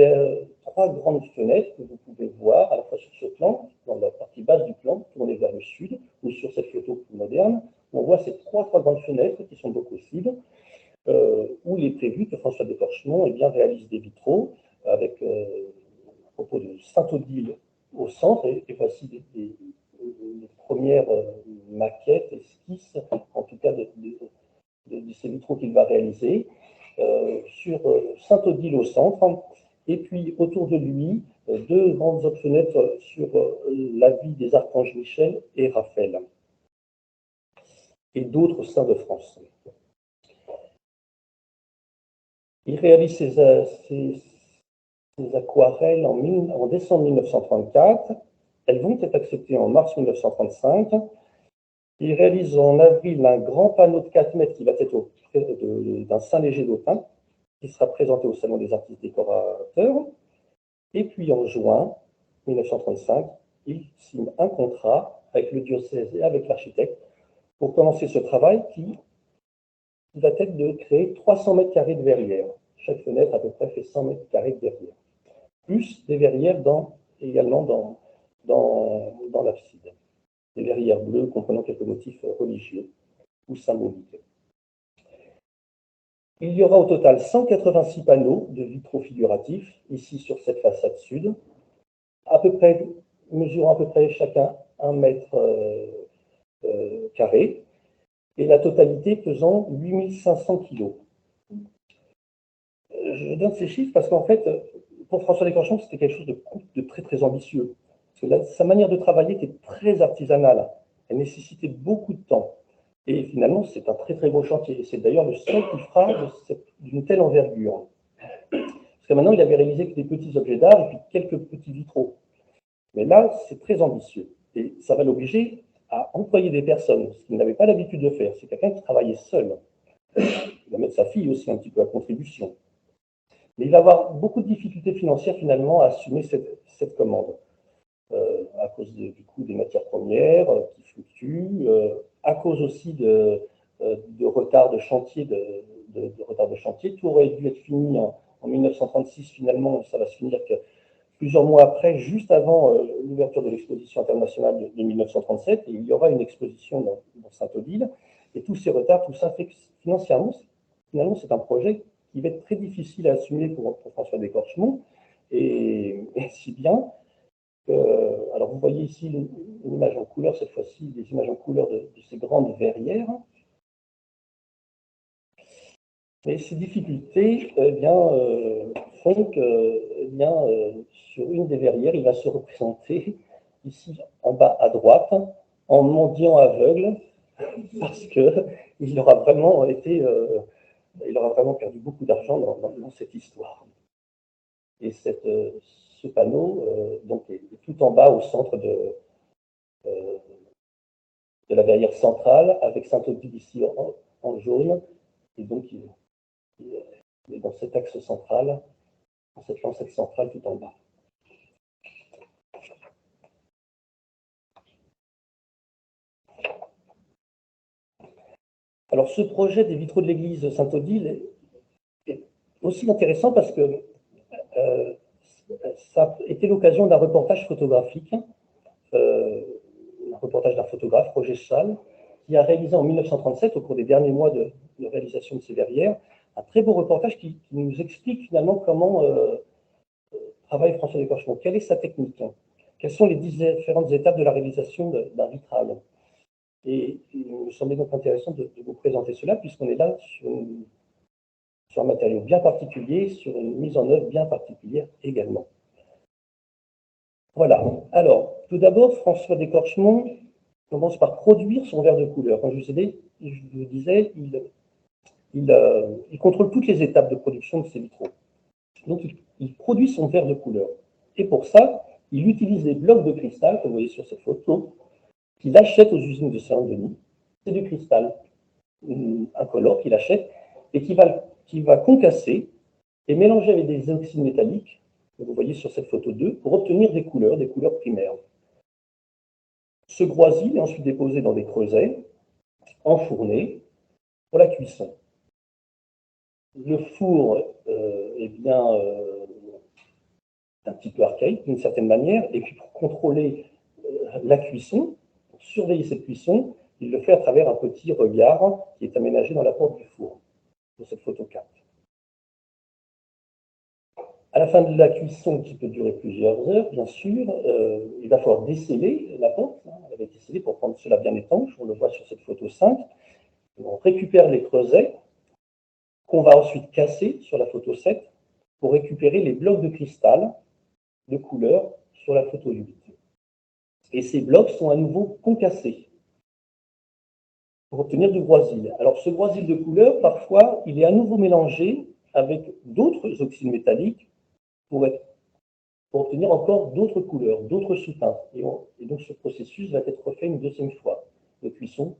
fenêtres que vous pouvez voir à la fois sur ce plan, dans la partie basse du plan, tournée vers le sud, ou sur cette photo plus moderne. On voit ces trois grandes fenêtres qui sont donc possibles, où il est prévu que François d'Écorchemont réalise des vitraux avec à propos de Sainte-Odile au centre, et voici les premières maquettes, esquisses, en tout cas ces vitraux qu'il va réaliser sur Sainte-Odile au centre, et puis autour de lui, deux grandes autres fenêtres sur la vie des archanges Michel et Raphaël, et d'autres saints de France. Il réalise ses aquarelles en décembre 1934. Elles vont être acceptées en mars 1935. Il réalise en avril un grand panneau de 4 mètres qui va être auprès d'un Saint Léger d'Autun, qui sera présenté au Salon des artistes décorateurs. Et puis en juin 1935, il signe un contrat avec le diocèse et avec l'architecte pour commencer ce travail qui va être de créer 300 mètres carrés de verrières. Chaque fenêtre à peu près fait 100 mètres carrés de verrières, plus des verrières également dans l'abside. Des verrières bleues comprenant quelques motifs religieux ou symboliques. Il y aura au total 186 panneaux de vitraux figuratifs, ici sur cette façade sud, mesurant à peu près chacun 1 mètre carré, et la totalité pesant 8500 kg. Je donne ces chiffres parce qu'en fait, pour François Descorchemont, c'était quelque chose de très très ambitieux. Parce que sa manière de travailler était très artisanale. Elle nécessitait beaucoup de temps. Et finalement, c'est un très très beau chantier. C'est d'ailleurs le seul qu'il fera d'une telle envergure. Parce que maintenant, il avait réalisé que des petits objets d'art et puis quelques petits vitraux. Mais là, c'est très ambitieux. Et ça va l'obliger à employer des personnes, ce qu'il n'avait pas l'habitude de faire. C'est quelqu'un qui travaillait seul. Il va mettre sa fille aussi un petit peu à contribution. Mais il va avoir beaucoup de difficultés financières finalement à assumer cette commande. À cause du coût des matières premières qui fluctuent, à cause aussi de retard de chantier, de retard de chantier. Tout aurait dû être fini en 1936, finalement, ça va se finir que plusieurs mois après, juste avant l'ouverture de l'exposition internationale de 1937, et il y aura une exposition dans Sainte-Odile, et tous ces retards, tout ça fait que financièrement, finalement, c'est un projet qui va être très difficile à assumer pour François Descorchemont, et si bien alors, vous voyez ici une image en couleur, cette fois-ci, des images en couleur de ces grandes verrières. Mais ces difficultés font que, sur une des verrières, il va se représenter, ici en bas à droite, en mendiant aveugle, parce qu'il aura vraiment il aura vraiment perdu beaucoup d'argent dans cette histoire. Et ce panneau donc est tout en bas au centre de la verrière centrale, avec Sainte-Odile ici en jaune, et donc il est dans cet axe central, dans cette lancette centrale tout en bas. Alors ce projet des vitraux de l'église Sainte-Odile est aussi intéressant parce que ça a été l'occasion d'un reportage photographique, un reportage d'un photographe, Roger Chasles, qui a réalisé en 1937, au cours des derniers mois de réalisation de ces verrières, un très beau reportage qui nous explique finalement comment travaille François Descorchemont, quelle est sa technique, quelles sont les différentes étapes de la réalisation d'un vitral. Et il me semblait donc intéressant de vous présenter cela, puisqu'on est là sur un matériau bien particulier, sur une mise en œuvre bien particulière également. Voilà. Alors, tout d'abord, François Descorchemont commence par produire son verre de couleur. Comme je vous disais, il contrôle toutes les étapes de production de ses vitraux. Donc, il produit son verre de couleur. Et pour ça, il utilise des blocs de cristal, comme vous voyez sur cette photo, qu'il achète aux usines de Saint-Denis. C'est du cristal incolore qu'il achète et qu'il va concasser et mélanger avec des oxydes métalliques, que vous voyez sur cette photo 2, pour obtenir des couleurs primaires. Ce groisil est ensuite déposé dans des creusets, enfourné pour la cuisson. Le four est un petit peu archaïque d'une certaine manière, et puis pour contrôler la cuisson, pour surveiller cette cuisson, il le fait à travers un petit regard qui est aménagé dans la porte du four, de cette photo 4. À la fin de la cuisson, qui peut durer plusieurs heures, bien sûr, il va falloir desceller la porte. Elle avait été scellée pour prendre cela bien étanche, on le voit sur cette photo 5. On récupère les creusets qu'on va ensuite casser sur la photo 7 pour récupérer les blocs de cristal de couleur sur la photo 8. Et ces blocs sont à nouveau concassés pour obtenir du groisil. Alors ce groisil de couleur, parfois, il est à nouveau mélangé avec d'autres oxydes métalliques pour obtenir encore d'autres couleurs, d'autres sous-teintes. Et donc ce processus va être refait une deuxième fois de cuisson.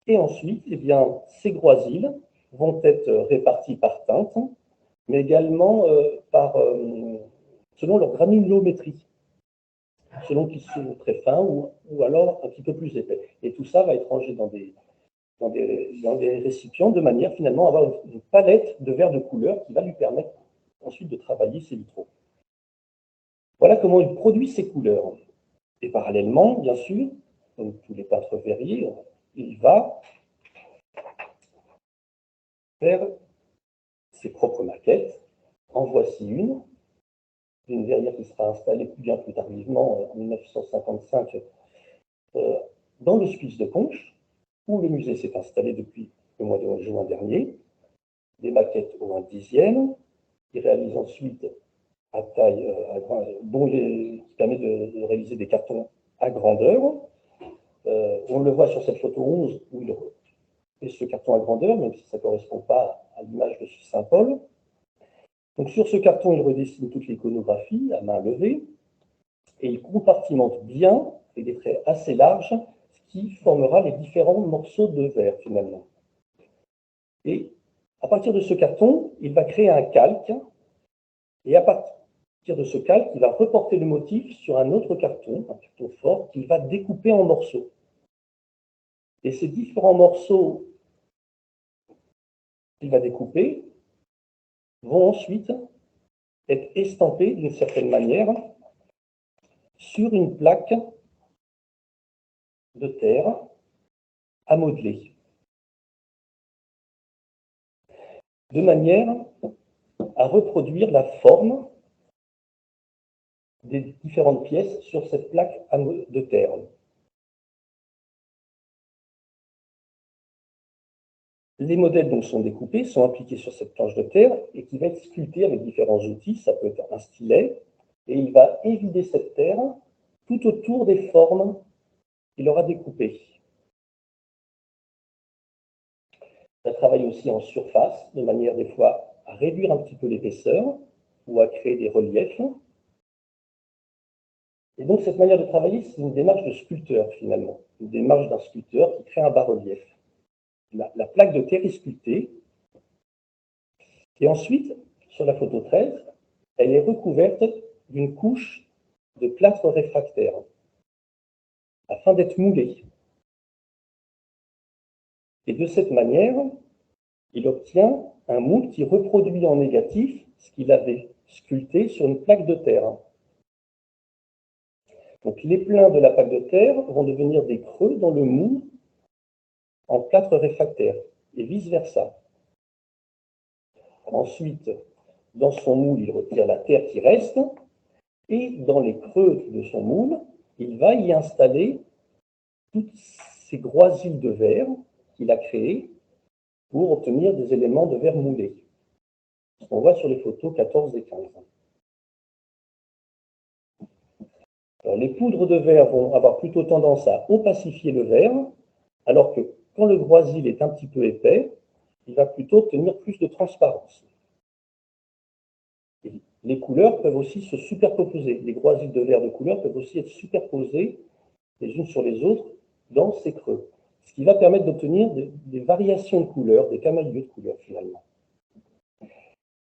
Et ensuite, eh bien, ces groisils vont être répartis par teinte, mais également selon leur granulométrie, selon qu'ils sont très fins ou alors un petit peu plus épais. Et tout ça va être rangé dans des récipients de manière finalement à avoir une palette de verres de couleur qui va lui permettre ensuite de travailler ses vitraux. Voilà comment il produit ses couleurs. Et parallèlement, bien sûr, comme tous les peintres verriers, il va faire ses propres maquettes. En voici une verrière qui sera installée bien plus tardivement, en 1955, dans l'hospice de Conches, où le musée s'est installé depuis le mois de juin dernier. Des maquettes au 1/10. Il réalise ensuite à taille, qui permet de réaliser des cartons à grandeur. On le voit sur cette photo 11 où il fait ce carton à grandeur, même si ça ne correspond pas à l'image de Saint-Paul. Donc sur ce carton, il redessine toute l'iconographie à main levée et il compartimente bien, avec des traits assez larges, ce qui formera les différents morceaux de verre finalement. Et à partir de ce carton, il va créer un calque et à partir de ce calque, il va reporter le motif sur un autre carton, un carton fort, qu'il va découper en morceaux. Et ces différents morceaux qu'il va découper vont ensuite être estampés d'une certaine manière sur une plaque de terre à modeler, de manière à reproduire la forme des différentes pièces sur cette plaque de terre. Les modèles donc sont découpés, sont appliqués sur cette planche de terre et qui va être sculptée avec différents outils. Ça peut être un stylet et il va évider cette terre tout autour des formes qu'il aura découpées. Ça travaille aussi en surface, de manière des fois à réduire un petit peu l'épaisseur ou à créer des reliefs. Et donc cette manière de travailler, c'est une démarche de sculpteur finalement, une démarche d'un sculpteur qui crée un bas-relief. La plaque de terre est sculptée. Et ensuite, sur la photo 13, elle est recouverte d'une couche de plâtre réfractaire afin d'être moulée. Et de cette manière, il obtient un moule qui reproduit en négatif ce qu'il avait sculpté sur une plaque de terre. Donc les pleins de la plaque de terre vont devenir des creux dans le moule en plâtre réfractaire et vice-versa. Ensuite, dans son moule, il retire la terre qui reste et dans les creux de son moule, il va y installer toutes ces groisils de verre qu'il a créés pour obtenir des éléments de verre moulé. Ce qu'on voit sur les photos 14 et 15. Alors, les poudres de verre vont avoir plutôt tendance à opacifier le verre, alors que quand le groisil est un petit peu épais, il va plutôt obtenir plus de transparence. Et les couleurs peuvent aussi se superposer. Les groisils de verre de couleur peuvent aussi être superposés les unes sur les autres dans ces creux, ce qui va permettre d'obtenir des variations de couleurs, des camalieux de couleurs finalement.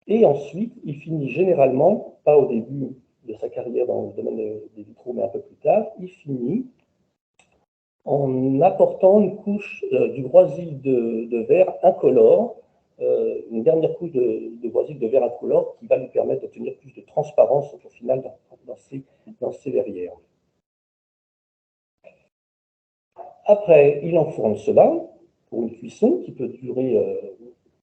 Et ensuite, il finit généralement, pas au début de sa carrière dans le domaine des vitraux, mais un peu plus tard, il finit en apportant une couche du groisil de verre incolore, une dernière couche de groisil de verre incolore qui va lui permettre d'obtenir plus de transparence au final dans ces verrières. Après, il enfourne cela pour une cuisson qui peut durer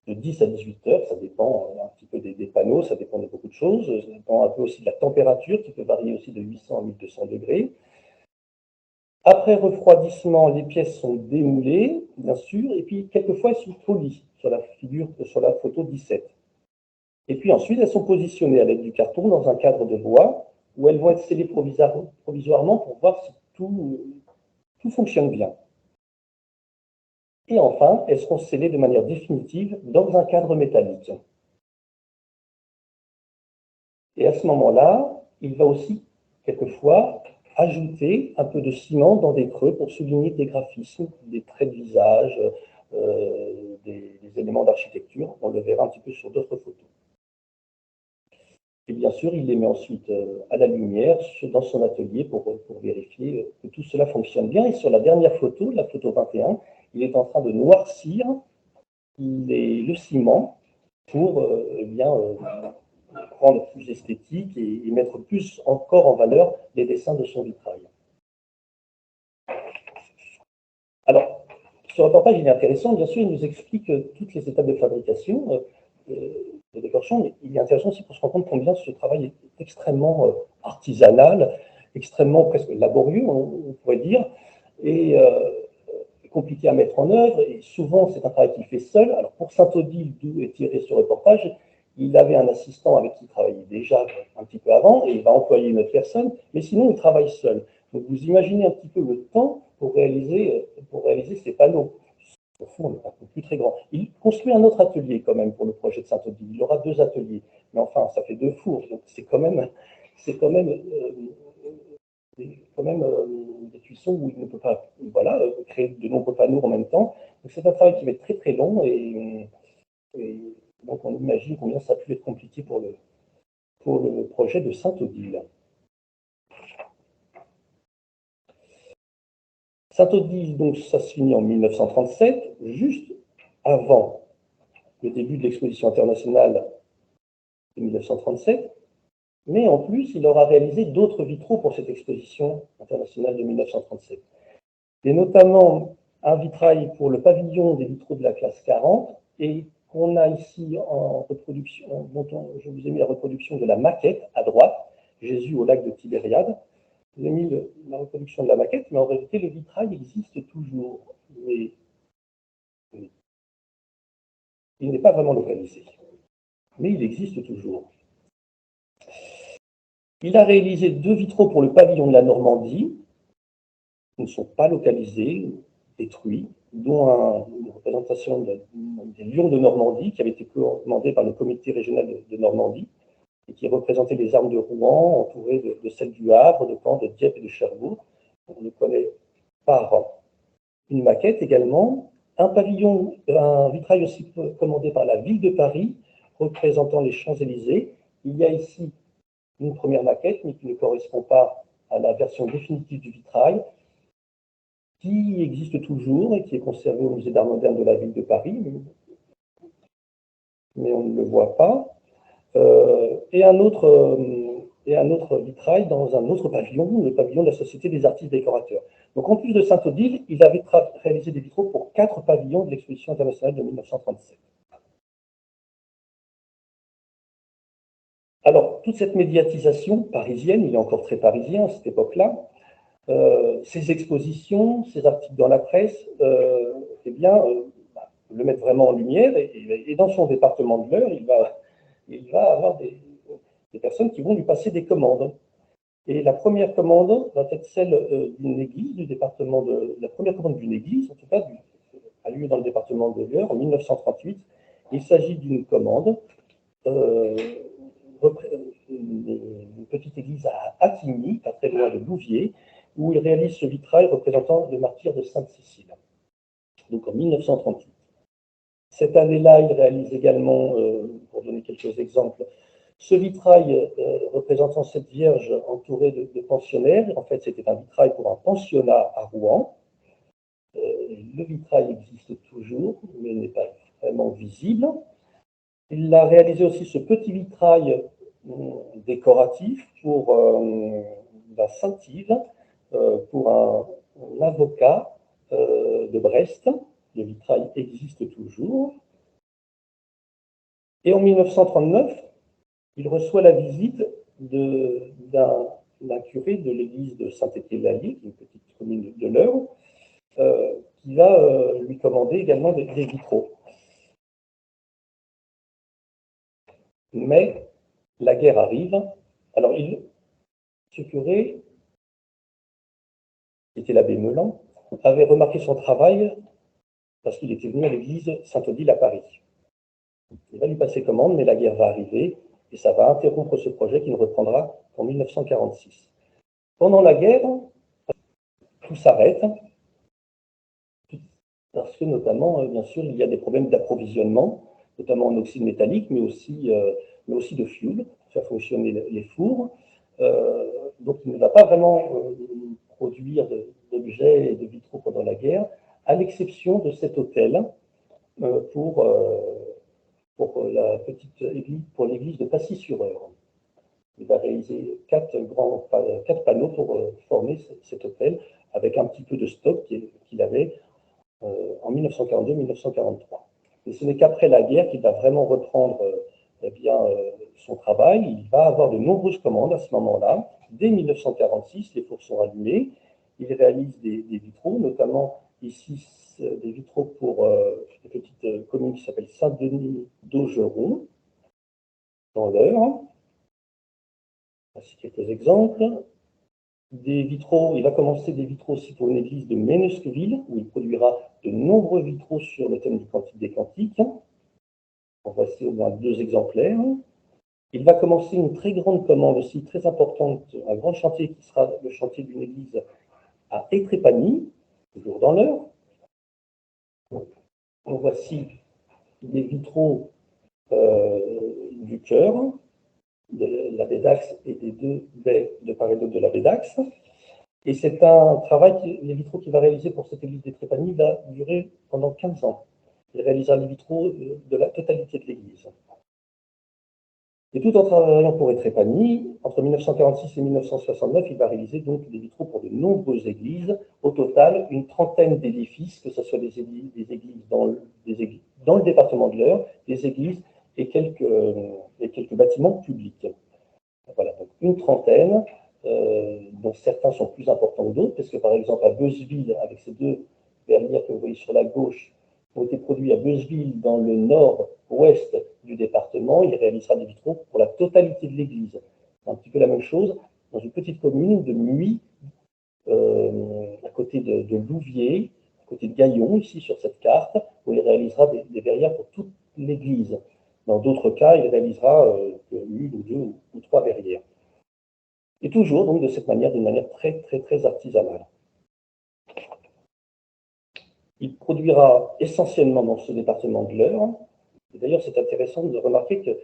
de 10 à 18 heures, ça dépend un petit peu des panneaux, ça dépend de beaucoup de choses, ça dépend un peu aussi de la température qui peut varier aussi de 800 à 1200 degrés. Après refroidissement, les pièces sont démoulées, bien sûr, et puis quelquefois elles sont polies sur la figurent sur la photo 17. Et puis ensuite, elles sont positionnées à l'aide du carton dans un cadre de bois où elles vont être scellées provisoirement pour voir si tout fonctionne bien. Et enfin, elles seront scellées de manière définitive dans un cadre métallique. Et à ce moment-là, il va aussi, quelquefois, ajouter un peu de ciment dans des creux pour souligner des graphismes, des traits de visage, des éléments d'architecture. On le verra un petit peu sur d'autres photos. Et bien sûr, il les met ensuite à la lumière dans son atelier pour vérifier que tout cela fonctionne bien. Et sur la dernière photo, la photo 21, il est en train de noircir le ciment pour rendre plus esthétique et mettre plus encore en valeur les dessins de son vitrail. Alors, ce reportage il est intéressant, bien sûr, il nous explique toutes les étapes de fabrication de décorchon, mais il est intéressant aussi pour se rendre compte combien ce travail est extrêmement artisanal, extrêmement presque laborieux, on pourrait dire, et compliqué à mettre en œuvre, et souvent c'est un travail qu'il fait seul. Alors pour Saint-Odile, d'où est tiré ce reportage, il avait un assistant avec qui il travaillait déjà un petit peu avant, et il va employer une autre personne, mais sinon il travaille seul. Donc vous imaginez un petit peu le temps pour réaliser ces panneaux. Au fond, on n'est pas plus très grand. Il construit un autre atelier quand même pour le projet de Saint-Odile. Il aura 2 ateliers, mais enfin, ça fait 2 fours, donc c'est quand même des cuissons où il ne peut pas créer de nombreux panneaux en même temps. Donc c'est un travail qui va être très très long et donc on imagine combien ça a pu être compliqué pour le projet de Saint-Odile. Saint-Odile, donc ça se finit en 1937, juste avant le début de l'exposition internationale de 1937. Mais en plus, il aura réalisé d'autres vitraux pour cette exposition internationale de 1937. Et notamment un vitrail pour le pavillon des vitraux de la classe 40, et qu'on a ici en reproduction, je vous ai mis la reproduction de la maquette à droite, Jésus au lac de Tibériade. Je vous ai mis la reproduction de la maquette, mais en réalité, le vitrail existe toujours. Mais il n'est pas vraiment localisé. Mais il existe toujours. Il a réalisé 2 vitraux pour le pavillon de la Normandie, qui ne sont pas localisés, détruits, dont une représentation des lions de Normandie, qui avait été commandée par le comité régional de Normandie, et qui représentait les armes de Rouen, entourées de celles du Havre, de Caen, de Dieppe et de Cherbourg. On le connaît par une maquette également, un vitrail aussi commandé par la ville de Paris, représentant les Champs-Élysées. Il y a ici une première maquette, mais qui ne correspond pas à la version définitive du vitrail, qui existe toujours et qui est conservé au musée d'art moderne de la ville de Paris, mais on ne le voit pas. Et un autre vitrail dans un autre pavillon, le pavillon de la Société des artistes décorateurs. Donc en plus de Saint-Odile, il avait réalisé des vitraux pour 4 pavillons de l'exposition internationale de 1937. Alors, toute cette médiatisation parisienne, il est encore très parisien à cette époque-là, ces expositions, ces articles dans la presse, le mettent vraiment en lumière, et dans son département de l'Eure, il va avoir des personnes qui vont lui passer des commandes. Et la première commande va être celle d'une église, la première commande d'une église, en tout cas, a lieu dans le département de l'Eure en 1938. Il s'agit d'une commande, une petite église à Attigny, pas très loin de Louviers, où il réalise ce vitrail représentant le martyr de Sainte-Cécile, donc en 1938. Cette année-là, il réalise également, pour donner quelques exemples, ce vitrail représentant cette Vierge entourée de pensionnaires. En fait, c'était un vitrail pour un pensionnat à Rouen. Le vitrail existe toujours, mais n'est pas vraiment visible. Il a réalisé aussi ce petit vitrail décoratif pour la Saint-Yves, pour un avocat de Brest. Le vitrail existe toujours. Et en 1939, il reçoit la visite d'un curé de l'église de Saint-Étienne-l'Allier, qui est une petite commune de l'Eure, qui va lui commander également des vitraux. Mais la guerre arrive. Alors, ce curé, qui était l'abbé Melan, avait remarqué son travail parce qu'il était venu à l'église Sainte-Odile à Paris. Il va lui passer commande, mais la guerre va arriver et ça va interrompre ce projet qui ne reprendra qu'en 1946. Pendant la guerre, tout s'arrête, parce que notamment, bien sûr, il y a des problèmes d'approvisionnement, notamment en oxyde métallique, mais aussi de fuel, pour faire fonctionner les fours. Donc il ne va pas vraiment produire d'objets et de vitraux pendant la guerre, à l'exception de cet hôtel pour la petite église, pour l'église de Passy-sur-Eure. Il va réaliser 4 panneaux pour former cet hôtel, avec un petit peu de stock qu'il avait en 1942-1943. Et ce n'est qu'après la guerre qu'il va vraiment reprendre son travail. Il va avoir de nombreuses commandes à ce moment-là. Dès 1946, les fours sont allumés. Il réalise des vitraux, notamment ici des vitraux pour une petite commune qui s'appelle Saint-Denis d'Augeron, dans l'Eure. Voici quelques exemples. Des vitraux, il va commencer des vitraux aussi pour une église de Ménesqueville, où il produira de nombreux vitraux sur le thème du Cantique des Cantiques. En voici au moins 2 exemplaires. Il va commencer une très grande commande aussi, très importante, un grand chantier qui sera le chantier d'une église à Étrépagny, toujours dans l'Eure. En voici des vitraux du chœur, de la baie d'Axe et des 2 baies de part et d'autre de la baie d'Axe. Et c'est un travail, les vitraux qu'il va réaliser pour cette église d'Étrépagny va durer pendant 15 ans. Il réalisera les vitraux de la totalité de l'église. Et tout en travaillant pour Étrépagny, entre 1946 et 1969, il va réaliser donc des vitraux pour de nombreuses églises. Au total, une trentaine d'édifices, que ce soit des églises dans le département de l'Eure, des églises et quelques bâtiments publics. Voilà, donc une trentaine, dont certains sont plus importants que d'autres, parce que par exemple à Beuzeville, avec ces 2 verrières que vous voyez sur la gauche, ont été produits à Beuzeville dans le nord-ouest du département. Il réalisera des vitraux pour la totalité de l'église. C'est un petit peu la même chose dans une petite commune de Muy, à côté de Louviers, à côté de Gaillon, ici sur cette carte, où il réalisera des verrières pour toute l'église. Dans d'autres cas, il réalisera une ou 2 ou 3 verrières. Et toujours donc de cette manière, d'une manière très très très artisanale. Il produira essentiellement dans ce département de l'Eure. Et d'ailleurs, c'est intéressant de remarquer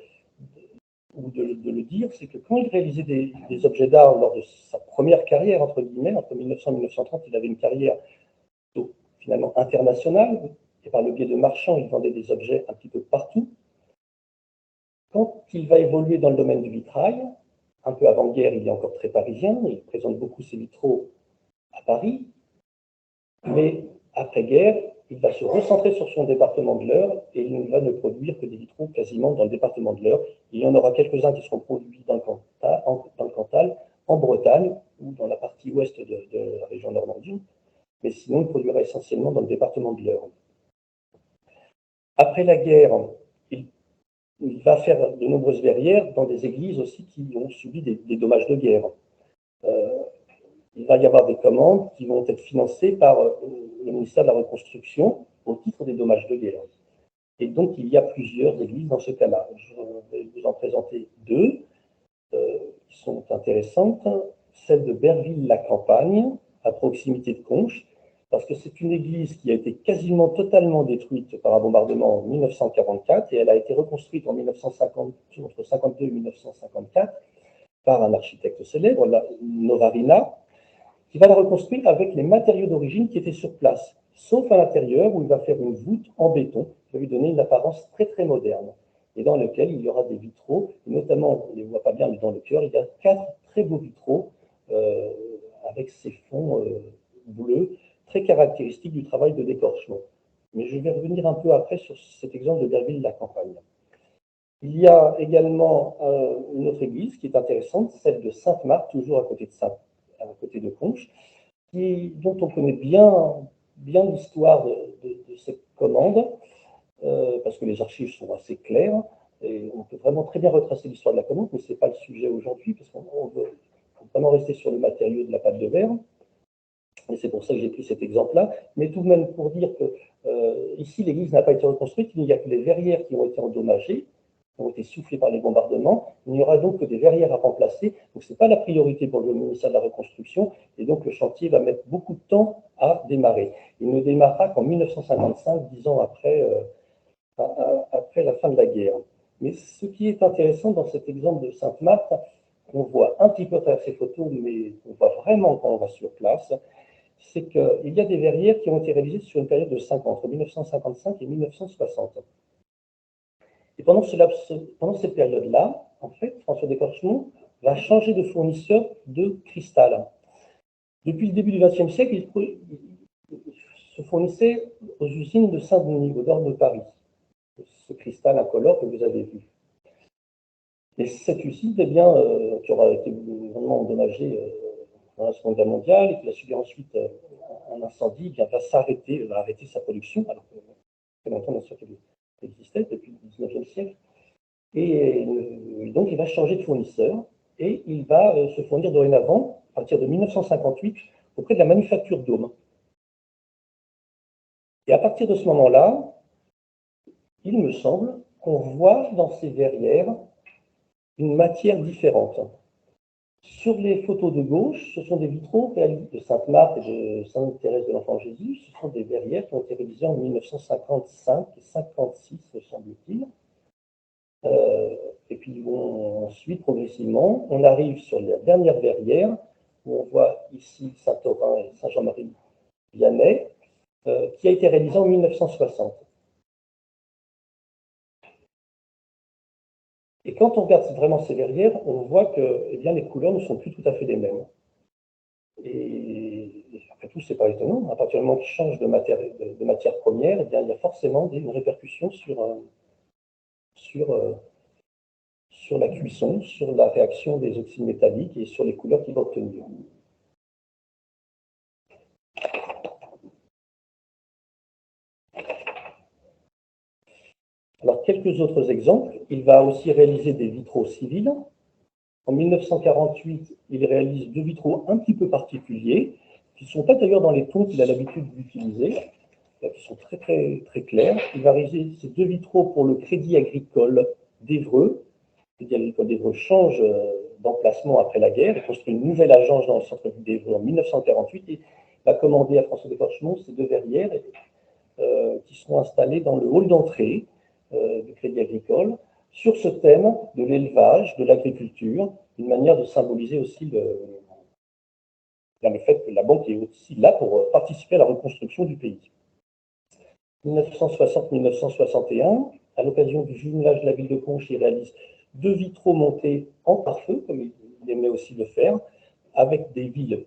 ou de le dire, c'est que quand il réalisait des objets d'art lors de sa première carrière, entre guillemets, entre 1900 et 1930, il avait une carrière finalement internationale, et par le biais de marchands, il vendait des objets un petit peu partout. Quand il va évoluer dans le domaine du vitrail, un peu avant-guerre, il est encore très parisien, il présente beaucoup ses vitraux à Paris, mais après-guerre, il va se recentrer sur son département de l'Eure et il ne va ne produire que des vitraux quasiment dans le département de l'Eure. Il y en aura quelques-uns qui seront produits dans le Cantal, en Bretagne ou dans la partie ouest de la région Normandie, mais sinon il produira essentiellement dans le département de l'Eure. Après la guerre, il va faire de nombreuses verrières dans des églises aussi qui ont subi des dommages de guerre. Il va y avoir des commandes qui vont être financées par le ministère de la Reconstruction au titre des dommages de guerre. Et donc, il y a plusieurs églises dans ce cas-là. Je vais vous en présenter 2 qui sont intéressantes. Celle de Berville-la-Campagne, à proximité de Conches, parce que c'est une église qui a été quasiment totalement détruite par un bombardement en 1944 et elle a été reconstruite en 1950, entre 1952 et 1954 par un architecte célèbre, Novarina, qui va la reconstruire avec les matériaux d'origine qui étaient sur place, sauf à l'intérieur où il va faire une voûte en béton qui va lui donner une apparence très très moderne et dans lequel il y aura des vitraux, et notamment, on ne les voit pas bien, mais dans le chœur, il y a 4 très beaux vitraux avec ces fonds bleus, très caractéristiques du travail de décorchement. Mais je vais revenir un peu après sur cet exemple de Berville-la-Campagne. Il y a également une autre église qui est intéressante, celle de Sainte-Marthe, toujours à côté de Conches, dont on connaît bien l'histoire de cette commande, parce que les archives sont assez claires. Et on peut vraiment très bien retracer l'histoire de la commande, mais ce n'est pas le sujet aujourd'hui, parce qu'on veut vraiment rester sur le matériau de la pâte de verre. Et c'est pour ça que j'ai pris cet exemple-là. Mais tout de même, pour dire que ici, l'église n'a pas été reconstruite, il n'y a que les verrières qui ont été endommagées, qui ont été soufflées par les bombardements. Il n'y aura donc que des verrières à remplacer. Donc, ce n'est pas la priorité pour le ministère de la Reconstruction. Et donc, le chantier va mettre beaucoup de temps à démarrer. Il ne démarrera qu'en 1955, 10 ans après la fin de la guerre. Mais ce qui est intéressant dans cet exemple de Sainte-Marthe, qu'on voit un petit peu à travers ces photos, mais qu'on voit vraiment quand on va sur place, c'est qu'il y a des verrières qui ont été réalisées sur une période de 5 ans, entre 1955 et 1960. Et pendant cette période-là, en fait, François Descorchemont va changer de fournisseur de cristal. Depuis le début du XXe siècle, il se fournissait aux usines de Saint-Denis, au nord de Paris, ce cristal incolore que vous avez vu. Et cette usine, eh bien, qui aura été vraiment endommagée dans la Seconde Guerre mondiale et qui a subi ensuite un incendie, eh va s'arrêter, va arrêter sa production, alors que très longtemps, bien sûr, qu'elle existait depuis le XIXe siècle. Et donc, il va changer de fournisseur et il va se fournir dorénavant, à partir de 1958, auprès de la manufacture d'Aume. Et à partir de ce moment-là, il me semble qu'on voit dans ces verrières une matière différente. Sur les photos de gauche, ce sont des vitraux de Sainte-Marthe et de Sainte-Thérèse de l'Enfant Jésus. Ce sont des verrières qui ont été réalisées en 1955 et 56, me semble-t-il. Et puis ensuite, progressivement, on arrive sur la dernière verrière, où on voit ici Saint-Orin et Saint-Jean-Marie Vianney, qui a été réalisée en 1960. Et quand on regarde vraiment ces verrières, on voit que eh bien, les couleurs ne sont plus tout à fait les mêmes. Et après tout, ce n'est pas étonnant. À partir du moment qu'ils changent de matière première, eh bien, il y a forcément une répercussion sur la cuisson, sur la réaction des oxydes métalliques et sur les couleurs qu'il va obtenir. Alors, quelques autres exemples. Il va aussi réaliser des vitraux civils. En 1948, il réalise 2 vitraux un petit peu particuliers, qui ne sont pas d'ailleurs dans les tons qu'il a l'habitude d'utiliser, qui sont très, très, très clairs. Il va réaliser ces 2 vitraux pour le Crédit Agricole d'Évreux. Le Crédit Agricole d'Évreux change d'emplacement après la guerre et construit une nouvelle agence dans le centre-ville d'Évreux en 1948 et va commander à François Descorchemont ces 2 verrières qui seront installées dans le hall d'entrée du Crédit Agricole sur ce thème de l'élevage, de l'agriculture, une manière de symboliser aussi le fait que la banque est aussi là pour participer à la reconstruction du pays. 1960-1961, à l'occasion du jumelage de la ville de Conches, il réalise 2 vitraux montés en pare-feu, comme il aimait aussi le faire, avec des villes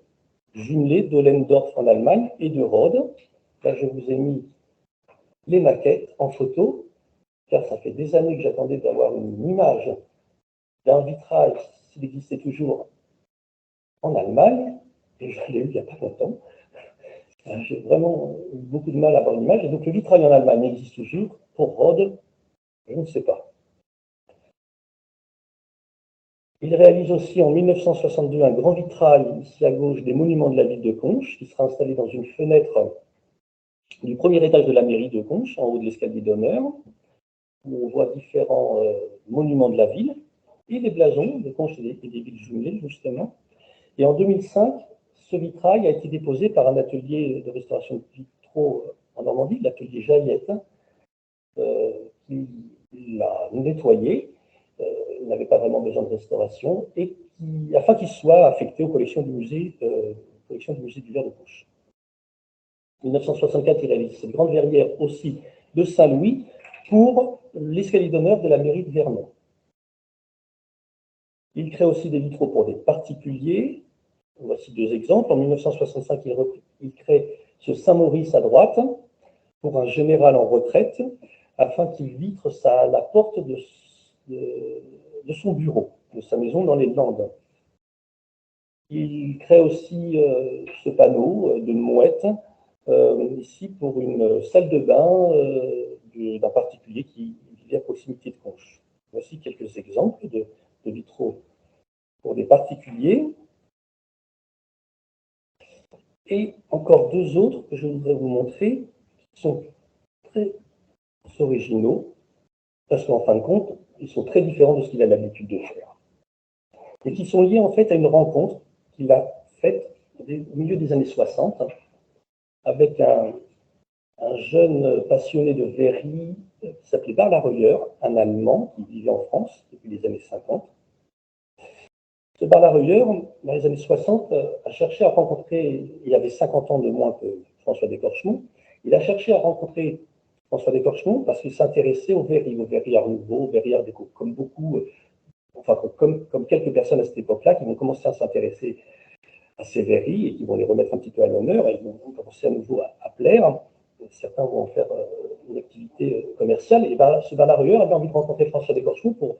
jumelées d'Ollendorf en Allemagne et de Rhodes. Là, je vous ai mis les maquettes en photo, car ça fait des années que j'attendais d'avoir une image d'un vitrail, s'il existait toujours, en Allemagne, et je l'ai eu il n'y a pas longtemps. J'ai vraiment eu beaucoup de mal à avoir une image, et donc le vitrail en Allemagne existe toujours. Pour Rhodes, je ne sais pas. Il réalise aussi en 1962 un grand vitrail, ici à gauche, des monuments de la ville de Conches, qui sera installé dans une fenêtre du premier étage de la mairie de Conches, en haut de l'escalier d'honneur, où on voit différents monuments de la ville, et les blasons de Conches et des villes jumelées, justement. Et en 2005, ce vitrail a été déposé par un atelier de restauration de vitraux en Normandie, l'atelier Jaillette, qui l'a nettoyé. Il n'avait pas vraiment besoin de restauration, et afin qu'il soit affecté aux collections du musée, du verre de Conches. En 1964, il réalise cette grande verrière aussi de Saint-Louis pour l'escalier d'honneur de la mairie de Vernon. Il crée aussi des vitraux pour des particuliers. Voici 2 exemples. En 1965, il crée ce Saint-Maurice à droite pour un général en retraite, afin qu'il vitre la porte de son bureau, de sa maison dans les Landes. Il crée aussi ce panneau de mouette, ici pour une salle de bain d'un particulier qui vivait à proximité de Conches. Voici quelques exemples de vitraux pour des particuliers. Et encore deux autres que je voudrais vous montrer, qui sont très originaux, parce qu'en fin de compte, ils sont très différents de ce qu'il a l'habitude de faire. Et qui sont liés en fait à une rencontre qu'il a faite au milieu des années 60 avec un jeune passionné de verrerie qui s'appelait Barlaroyer, un Allemand qui vivait en France depuis les années 50. Ce Barlaroyer, dans les années 60, a cherché à rencontrer, il avait 50 ans de moins que François d'Écorchemont, il a cherché à rencontrer François d'Écorchemont parce qu'il s'intéressait aux verriers Art Nouveau, aux verriers Art Déco, comme beaucoup, enfin comme quelques personnes à cette époque-là qui vont commencer à s'intéresser à ces verreries et qui vont les remettre un petit peu à l'honneur et vont commencer à nouveau à plaire. Certains vont en faire une activité commerciale. Et ben, ce Barlaroyer avait envie de rencontrer François d'Écorchemont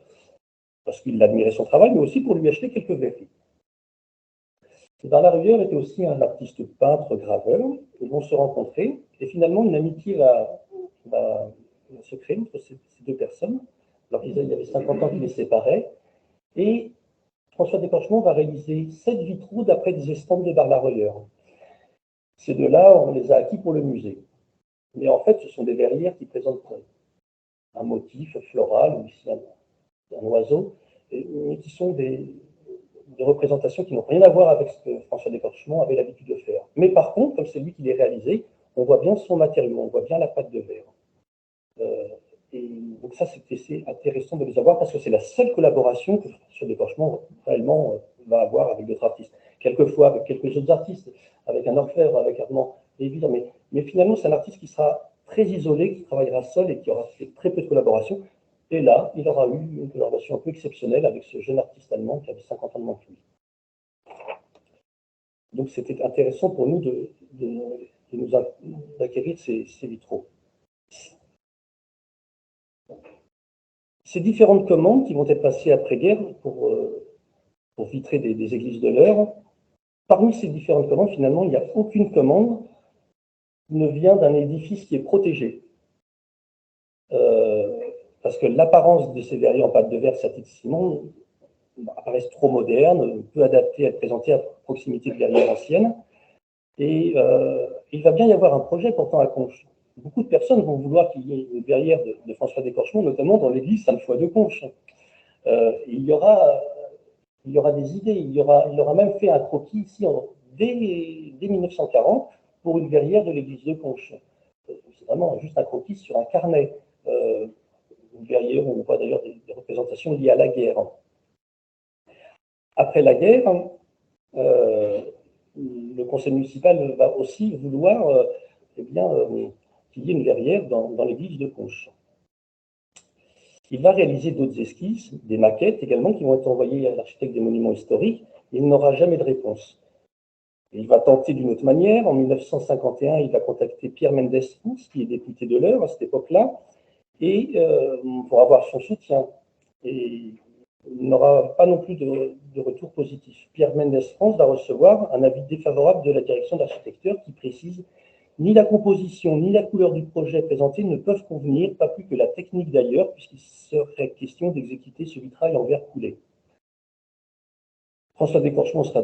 parce qu'il admirait son travail, mais aussi pour lui acheter quelques verreries. Barlaroyer était aussi un artiste peintre, graveur. Ils vont se rencontrer et finalement une amitié va se créer entre ces deux personnes. Alors il y avait 50 ans qui les séparaient. Et François d'Écorchemont va réaliser 7 vitraux d'après des estampes de Barlaroyer. Ces deux-là, on les a acquis pour le musée. Mais en fait, ce sont des verrières qui présentent un motif floral ou ici un oiseau, mais qui sont des représentations qui n'ont rien à voir avec ce que François d'Écorchemont avait l'habitude de faire. Mais par contre, comme c'est lui qui les réalisait, on voit bien son matériau, on voit bien la pâte de verre. Et donc ça, c'est intéressant de les avoir parce que c'est la seule collaboration que François d'Écorchemont réellement va avoir avec d'autres artistes. Quelquefois avec quelques autres artistes, avec un orfèvre, avec Armand Lévy, mais finalement, c'est un artiste qui sera très isolé, qui travaillera seul et qui aura fait très peu de collaboration. Et là, il aura eu une collaboration un peu exceptionnelle avec ce jeune artiste allemand qui avait 50 ans de moins que lui. Donc c'était intéressant pour nous de nous acquérir ces vitraux. Ces différentes commandes qui vont être passées après-guerre pour vitrer des églises de l'heure, parmi ces différentes commandes, finalement, il n'y a aucune commande qui ne vient d'un édifice qui est protégé. Parce que l'apparence de ces verriers en pâte de verre sertis de ciment apparaissent trop modernes, peu adaptées à être présentées à proximité de verrières anciennes. Et il va bien y avoir un projet portant à Conches. Beaucoup de personnes vont vouloir qu'il y ait une verrière de François d'Écorchemont, notamment dans l'église Sainte-Foy de Conches. Il y aura des idées, il aura même fait un croquis ici dès 1940 pour une verrière de l'église de Conches. C'est vraiment juste un croquis sur un carnet. Une verrière où on voit d'ailleurs des représentations liées à la guerre. Après la guerre, le conseil municipal va aussi vouloir qu'il y ait une verrière dans l'église de Conches. Il va réaliser d'autres esquisses, des maquettes également, qui vont être envoyées à l'architecte des monuments historiques. Il n'aura jamais de réponse. Il va tenter d'une autre manière. En 1951, il va contacter Pierre Mendès France, qui est député de l'Eure à cette époque-là, et pour avoir son soutien. Et il n'aura pas non plus de retour positif. Pierre Mendès France va recevoir un avis défavorable de la direction d'architecture qui précise ni la composition ni la couleur du projet présenté ne peuvent convenir, pas plus que la technique d'ailleurs, puisqu'il serait question d'exécuter ce vitrail en verre coulé. François d'Écorchemont sera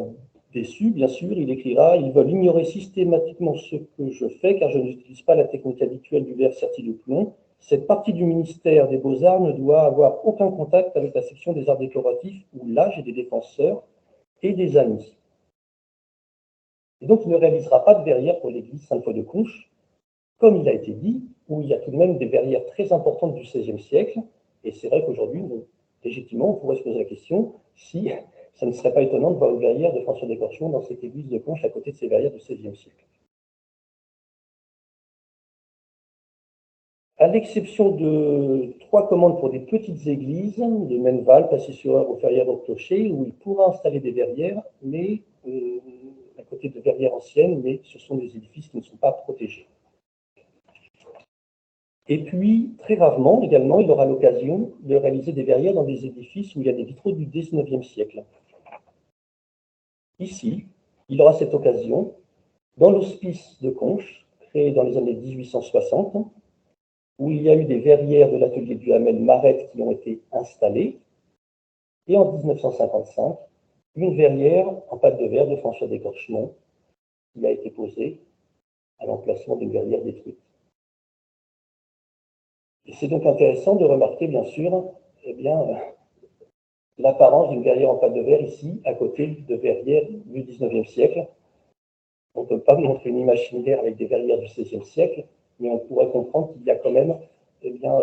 déçu, bien sûr, il écrira « Ils veulent ignorer systématiquement ce que je fais, car je n'utilise pas la technique habituelle du verre serti de plomb. Cette partie du ministère des Beaux-Arts ne doit avoir aucun contact avec la section des arts décoratifs, où là, j'ai des défenseurs et des amis. » Et donc, il ne réalisera pas de verrière pour l'église Sainte-Foy de Conches, comme il a été dit, où il y a tout de même des verrières très importantes du XVIe siècle. Et c'est vrai qu'aujourd'hui, légitimement, on pourrait se poser la question si ça ne serait pas étonnant de voir une verrière de François d'Écorchemont dans cette église de Conches à côté de ces verrières du XVIe siècle. À l'exception de 3 commandes pour des petites églises, de Menneval, Passy-sur-Eure ou Ferrières au Clocher, où il pourra installer des verrières, mais à côté de verrières anciennes, mais ce sont des édifices qui ne sont pas protégés. Et puis, très rarement également, il aura l'occasion de réaliser des verrières dans des édifices où il y a des vitraux du XIXe siècle. Ici, il aura cette occasion, dans l'hospice de Conches, créé dans les années 1860, où il y a eu des verrières de l'atelier Duhamel Marette qui ont été installées, et en 1955, une verrière en pâte de verre de François Descorchemont qui a été posée à l'emplacement d'une verrière détruite. Et c'est donc intéressant de remarquer, bien sûr, eh bien, l'apparence d'une verrière en pâte de verre ici, à côté de verrières du XIXe siècle. On ne peut pas montrer une image similaire avec des verrières du XVIe siècle, mais on pourrait comprendre qu'il y a quand même eh bien,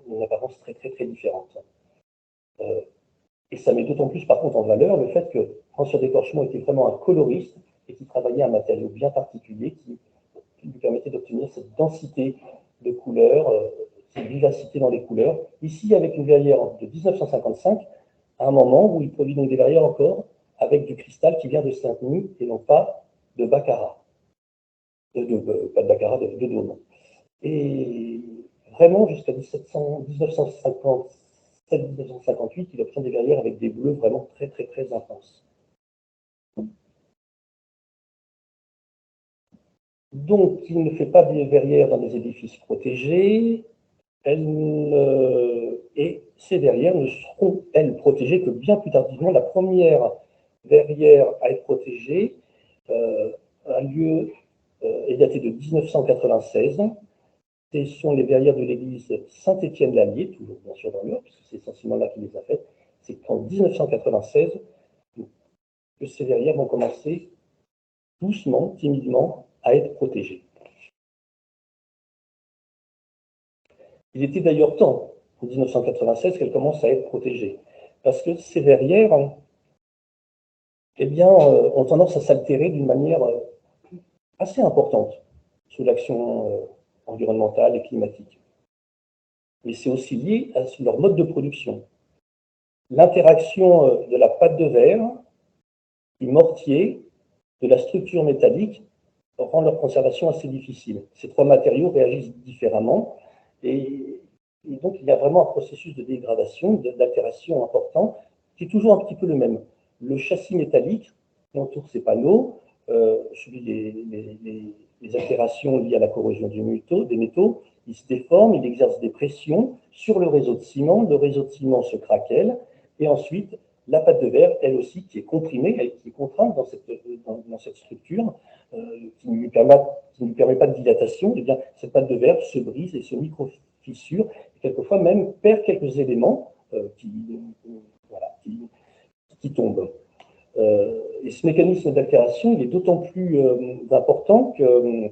une apparence très, très, très différente. Et ça met d'autant plus, par contre, en valeur le fait que François Descorchemont était vraiment un coloriste et qui travaillait un matériau bien particulier qui lui permettait d'obtenir cette densité de couleurs, cette vivacité dans les couleurs. Ici, avec une verrière de 1955, à un moment où il produit donc des verrières encore avec du cristal qui vient de Saint-Denis et non pas de Baccarat. Pas de Baccarat, de Dôme. Et vraiment, jusqu'à 1957-1958, il obtient des verrières avec des bleus vraiment très, très, très intenses. Donc, il ne fait pas des verrières dans des édifices protégés, et ces verrières ne seront, elles, protégées que bien plus tardivement. La première verrière à être protégée a lieu est datée de 1996. Ce sont les verrières de l'église Saint-Étienne-l'Allier, toujours bien sûr dans l'Eure, puisque c'est essentiellement là qu'il les a faites. C'est qu'en 1996 que ces verrières vont commencer doucement, timidement, à être protégées. Il était d'ailleurs temps, en 1996, qu'elles commencent à être protégées, parce que ces verrières eh bien, ont tendance à s'altérer d'une manière assez importante sous l'action environnementale et climatique. Mais c'est aussi lié à leur mode de production. L'interaction de la pâte de verre, du mortier, de la structure métallique rend leur conservation assez difficile. Ces trois matériaux réagissent différemment et donc il y a vraiment un processus de dégradation, d'altération important qui est toujours un petit peu le même. Le châssis métallique qui entoure ces panneaux subit les altérations liées à la corrosion des métaux, il se déforme, il exerce des pressions sur le réseau de ciment se craquelle, et ensuite la pâte de verre, elle aussi, qui est comprimée, qui est contrainte dans cette structure, qui ne lui permet pas de dilatation, eh bien, cette pâte de verre se brise et se micro-fissure, et quelquefois même perd quelques éléments qui tombent. Et ce mécanisme d'altération, il est d'autant plus important que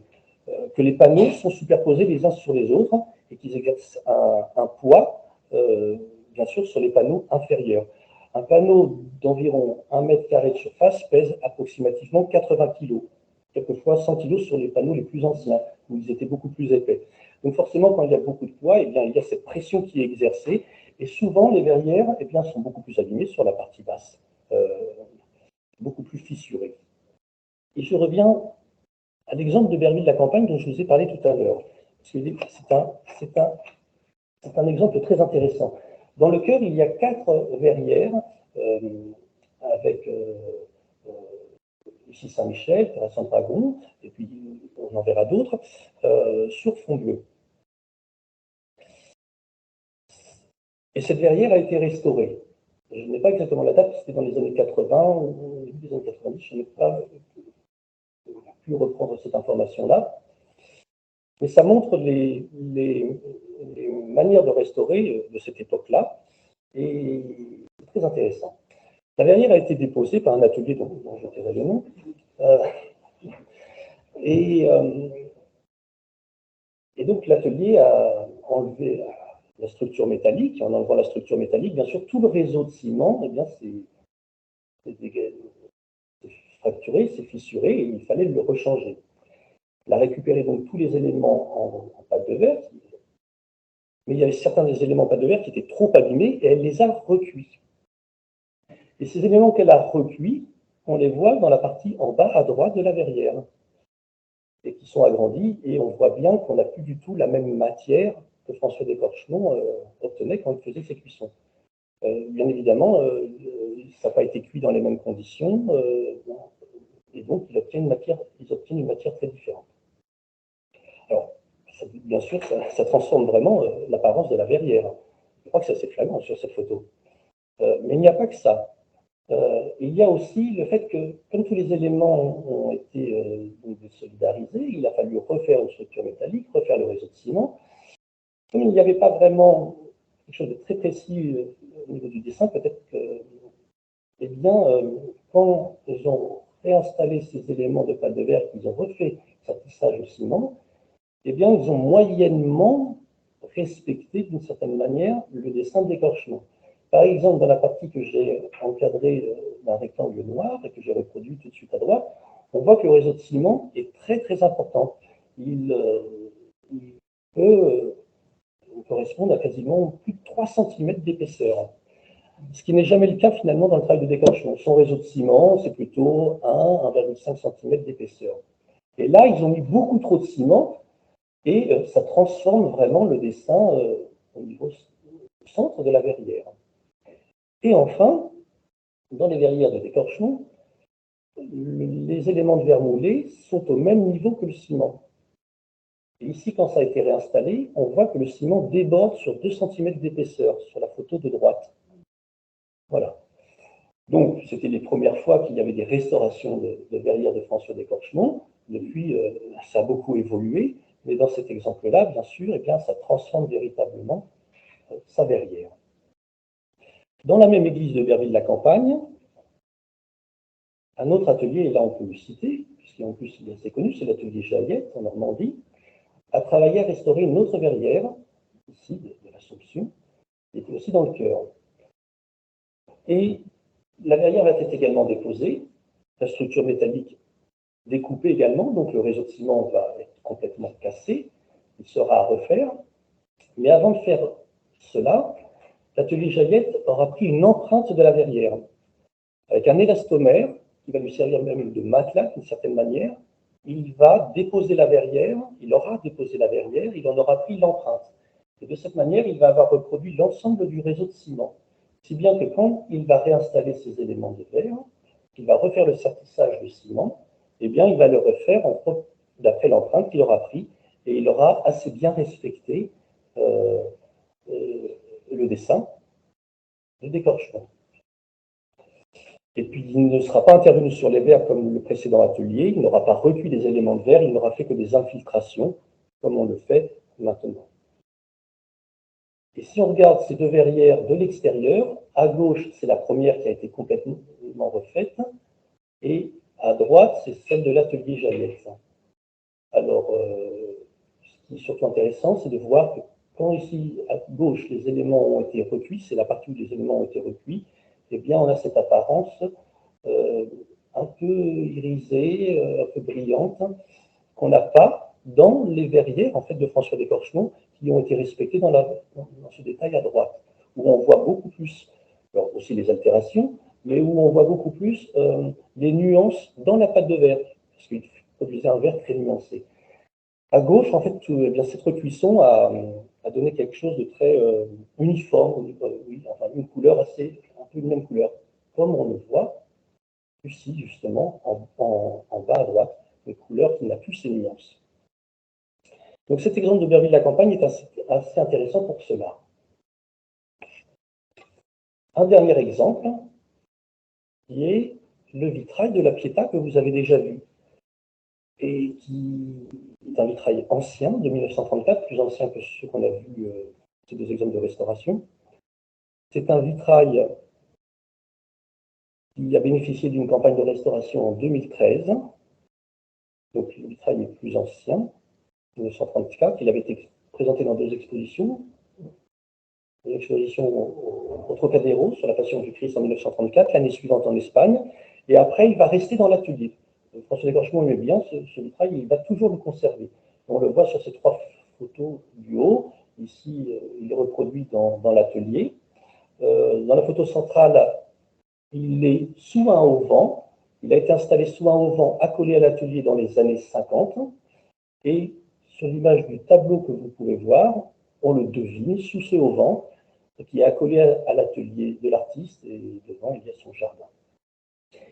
les panneaux sont superposés les uns sur les autres et qu'ils exercent un poids, bien sûr, sur les panneaux inférieurs. Un panneau d'environ 1 mètre carré de surface pèse approximativement 80 kg, quelquefois 100 kg sur les panneaux les plus anciens, où ils étaient beaucoup plus épais. Donc forcément, quand il y a beaucoup de poids, eh bien, il y a cette pression qui est exercée, et souvent les verrières eh bien, sont beaucoup plus abîmées sur la partie basse, beaucoup plus fissurées. Et je reviens à l'exemple de Berville de la Campagne dont je vous ai parlé tout à l'heure, parce que c'est un exemple très intéressant. Dans le chœur, il y a 4 verrières avec ici Saint-Michel, Terrasson Dragon, et puis on en verra d'autres, sur fond bleu. Et cette verrière a été restaurée. Je n'ai pas exactement la date, c'était dans les années 80 ou début des années 90, je n'ai pas pu reprendre cette information-là. Mais ça montre les manières de restaurer de cette époque-là, et c'est très intéressant. La verrière a été déposée par un atelier dont je tairai le nom, et donc l'atelier a enlevé la structure métallique. En enlevant la structure métallique, bien sûr, tout le réseau de ciment, eh bien, c'est fracturé, c'est fissuré, et il fallait le rechanger. Elle a récupéré donc tous les éléments en pâte de verre, mais il y avait certains des éléments en pâte de verre qui étaient trop abîmés, et elle les a recuits. Et ces éléments qu'elle a recuits, on les voit dans la partie en bas à droite de la verrière, et qui sont agrandis, et on voit bien qu'on n'a plus du tout la même matière que François Descorchemont obtenait quand il faisait ses cuissons. Bien évidemment, ça n'a pas été cuit dans les mêmes conditions, et donc ils obtiennent une matière très différente. Alors, bien sûr, ça transforme vraiment l'apparence de la verrière. Je crois que c'est assez flagrant sur cette photo. Mais il n'y a pas que ça. Il y a aussi le fait que, comme tous les éléments ont été désolidarisés, il a fallu refaire une structure métallique, refaire le réseau de ciment. Comme il n'y avait pas vraiment quelque chose de très précis au niveau du dessin, peut-être que, eh bien, quand ils ont réinstallé ces éléments de pâte de verre, qu'ils ont refait sertissage au ciment, eh bien, ils ont moyennement respecté d'une certaine manière le dessin d'écorchement. Par exemple, dans la partie que j'ai encadrée d'un rectangle noir et que j'ai reproduit tout de suite à droite, on voit que le réseau de ciment est très très important. Il peut correspondre à quasiment plus de 3 cm d'épaisseur. Ce qui n'est jamais le cas finalement dans le travail de décorchement. Son réseau de ciment, c'est plutôt 1,5 cm d'épaisseur. Et là, ils ont mis beaucoup trop de ciment et ça transforme vraiment le dessin au niveau centre de la verrière. Et enfin, dans les verrières de décorchement, les éléments de verre moulé sont au même niveau que le ciment. Et ici, quand ça a été réinstallé, on voit que le ciment déborde sur 2 cm d'épaisseur sur la photo de droite. Voilà. Donc, c'était les premières fois qu'il y avait des restaurations de verrières de franc sur décorchement. Depuis, ça a beaucoup évolué. Mais dans cet exemple-là, bien sûr, eh bien, ça transforme véritablement sa verrière. Dans la même église de Berville-la-Campagne, un autre atelier, et là on peut le citer, puisqu'en plus il est assez connu, c'est l'atelier Jaillette en Normandie, a travaillé à restaurer une autre verrière, ici, de l'Assomption, qui était aussi dans le chœur. Et la verrière va être également déposée, la structure métallique découpée également, donc le réseau de ciment va être complètement cassé, il sera à refaire. Mais avant de faire cela, l'atelier Jaillette aura pris une empreinte de la verrière, avec un élastomère qui va lui servir même de matelas d'une certaine manière. Il va déposer la verrière, il aura déposé la verrière, il en aura pris l'empreinte. Et de cette manière, il va avoir reproduit l'ensemble du réseau de ciment. Si bien que quand il va réinstaller ces éléments de verre, qu'il va refaire le sertissage de ciment, eh bien, il va le refaire d'après l'empreinte qu'il aura pris et il aura assez bien respecté le dessin de décorchement. Et puis, il ne sera pas intervenu sur les verres comme le précédent atelier, il n'aura pas recuit des éléments de verre, il n'aura fait que des infiltrations, comme on le fait maintenant. Et si on regarde ces deux verrières de l'extérieur, à gauche, c'est la première qui a été complètement refaite, et à droite, c'est celle de l'atelier Jaillette. Alors, ce qui est surtout intéressant, c'est de voir que quand ici, à gauche, les éléments ont été recuits, c'est la partie où les éléments ont été recuits, eh bien, on a cette apparence un peu irisée, un peu brillante, qu'on n'a pas dans les verrières en fait, de François Décorchement qui ont été respectées dans ce détail à droite, où on voit beaucoup plus, alors aussi les altérations, mais où on voit beaucoup plus les nuances dans la pâte de verre, parce qu'il produisait un verre très nuancé. À gauche, en fait, eh bien, cette recuisson a donné quelque chose de très uniforme, oui, enfin, une couleur assez, un peu une même couleur, comme on le voit ici, justement, en bas à droite, une couleur qui n'a plus ces nuances. Donc cet exemple de Berville-la-Campagne est assez intéressant pour cela. Un dernier exemple, qui est le vitrail de la Pietà que vous avez déjà vu, et qui est un vitrail ancien, de 1934, plus ancien que ceux qu'on a vus, ces deux exemples de restauration. C'est un vitrail qui a bénéficié d'une campagne de restauration en 2013. Donc le vitrail est plus ancien, 1934. Il avait été présenté dans deux expositions. Une exposition au Trocadéro sur la Passion du Christ en 1934, l'année suivante en Espagne, et après il va rester dans l'atelier. François Décorchement aimait bien ce vitrail, il va toujours le conserver. On le voit sur ces trois photos du haut. Ici, il est reproduit dans l'atelier. Dans la photo centrale, il est sous un auvent. Il a été installé sous un auvent accolé à l'atelier dans les années 50. Et sur l'image du tableau que vous pouvez voir, on le devine sous ce auvent qui est accolé à l'atelier de l'artiste et devant il y a son jardin.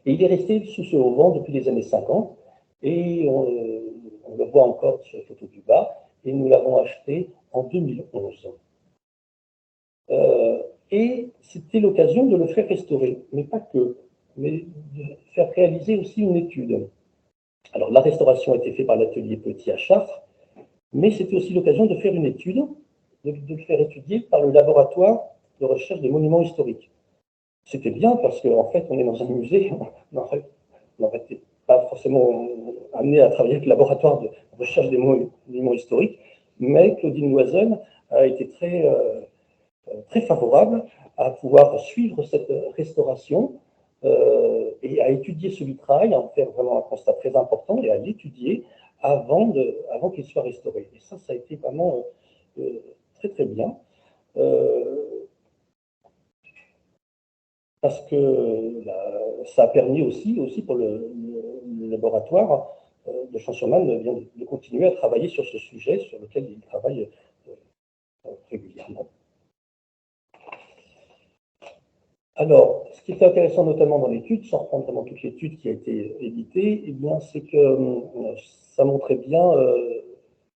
Et il est resté sous ce auvent depuis les années 50 et on le voit encore sur la photo du bas. et nous l'avons acheté en 2011. Et c'était l'occasion de le faire restaurer, mais pas que, mais de faire réaliser aussi une étude. Alors, la restauration a été faite par l'atelier Petit à Chartres, mais c'était aussi l'occasion de faire une étude, de le faire étudier par le laboratoire de recherche des monuments historiques. C'était bien parce qu'en fait, on est dans un musée, on n'aurait pas forcément amené à travailler avec le laboratoire de recherche des monuments historiques, mais Claudine Loisel a été très favorable à pouvoir suivre cette restauration et à étudier ce vitrail, à en faire vraiment un constat très important et à l'étudier avant qu'il soit restauré. Et ça a été vraiment très très bien. Parce que ça a permis aussi pour le laboratoire de Champ-sur-Marne de continuer à travailler sur ce sujet sur lequel il travaille régulièrement. Alors, ce qui est intéressant notamment dans l'étude, sans reprendre vraiment toute l'étude qui a été éditée, eh bien, c'est que ça montrait bien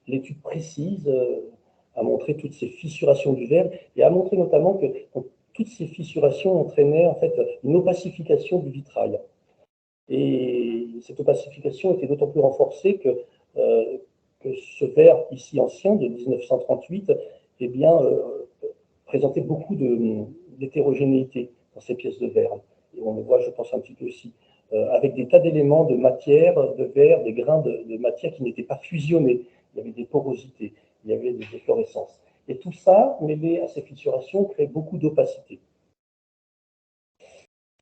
l'étude précise, a montré toutes ces fissurations du verre et a montré notamment que toutes ces fissurations entraînaient en fait une opacification du vitrail. Et cette opacification était d'autant plus renforcée que ce verre ici ancien de 1938 eh bien, présentait beaucoup d'hétérogénéité dans ces pièces de verre. Et on le voit, je pense, un petit peu aussi, avec des tas d'éléments de matière, de verre, des grains de matière qui n'étaient pas fusionnés. Il y avait des porosités, il y avait des efflorescences. Et tout ça, mêlé à ces fissurations, crée beaucoup d'opacité.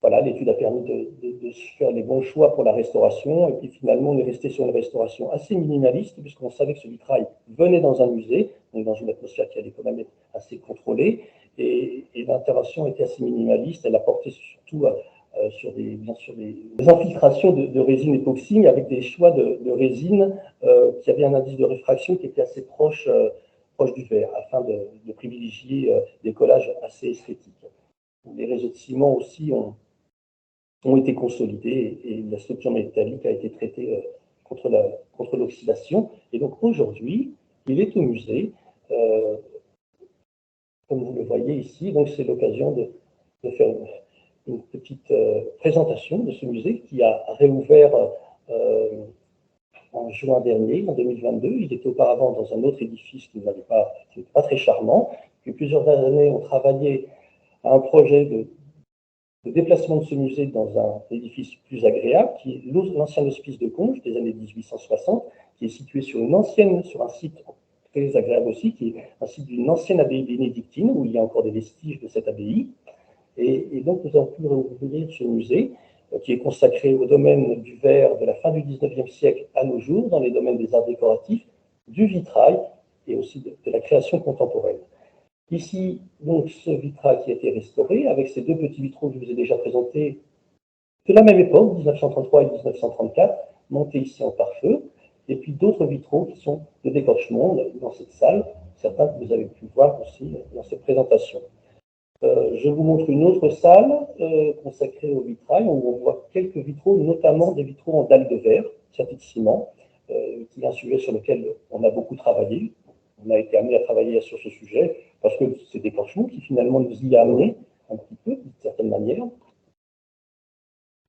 Voilà, l'étude a permis de faire les bons choix pour la restauration. Et puis finalement, on est resté sur une restauration assez minimaliste, puisqu'on savait que ce vitrail venait dans un musée, donc dans une atmosphère qui allait quand même être assez contrôlée. Et l'intervention était assez minimaliste. Elle a porté surtout sur bien sûr des infiltrations de résine époxy, avec des choix de résine qui avaient un indice de réfraction qui était assez proche du verre, afin de privilégier des collages assez esthétiques. Les réseaux de ciment aussi ont été consolidés et la structure métallique a été traitée contre l'oxydation. Et donc aujourd'hui, il est au musée, comme vous le voyez ici. Donc c'est l'occasion de faire une petite présentation de ce musée qui a réouvert en juin dernier, en 2022. Il était auparavant dans un autre édifice qui n'était pas très charmant. Depuis plusieurs années, on travaillait à un projet de déplacement de ce musée dans un édifice plus agréable, qui est l'ancien hospice de Conches des années 1860, qui est situé sur un site très agréable aussi, qui est un site d'une ancienne abbaye bénédictine, où il y a encore des vestiges de cette abbaye. Et donc, nous avons pu rouvrir ce musée, qui est consacré au domaine du verre de la fin du XIXe siècle à nos jours, dans les domaines des arts décoratifs, du vitrail et aussi de la création contemporaine. Ici, donc, ce vitrail qui a été restauré, avec ces deux petits vitraux que je vous ai déjà présentés de la même époque, 1933 et 1934, montés ici en pare-feu, et puis d'autres vitraux qui sont de décorchement dans cette salle, certains que vous avez pu voir aussi dans cette présentation. Je vous montre une autre salle consacrée au vitrail, où on voit quelques vitraux, notamment des vitraux en dalles de verre, sertis de ciment, qui est un sujet sur lequel on a beaucoup travaillé. On a été amené à travailler sur ce sujet, parce que c'est Décorchement qui finalement nous y a amené un petit peu, d'une certaine manière.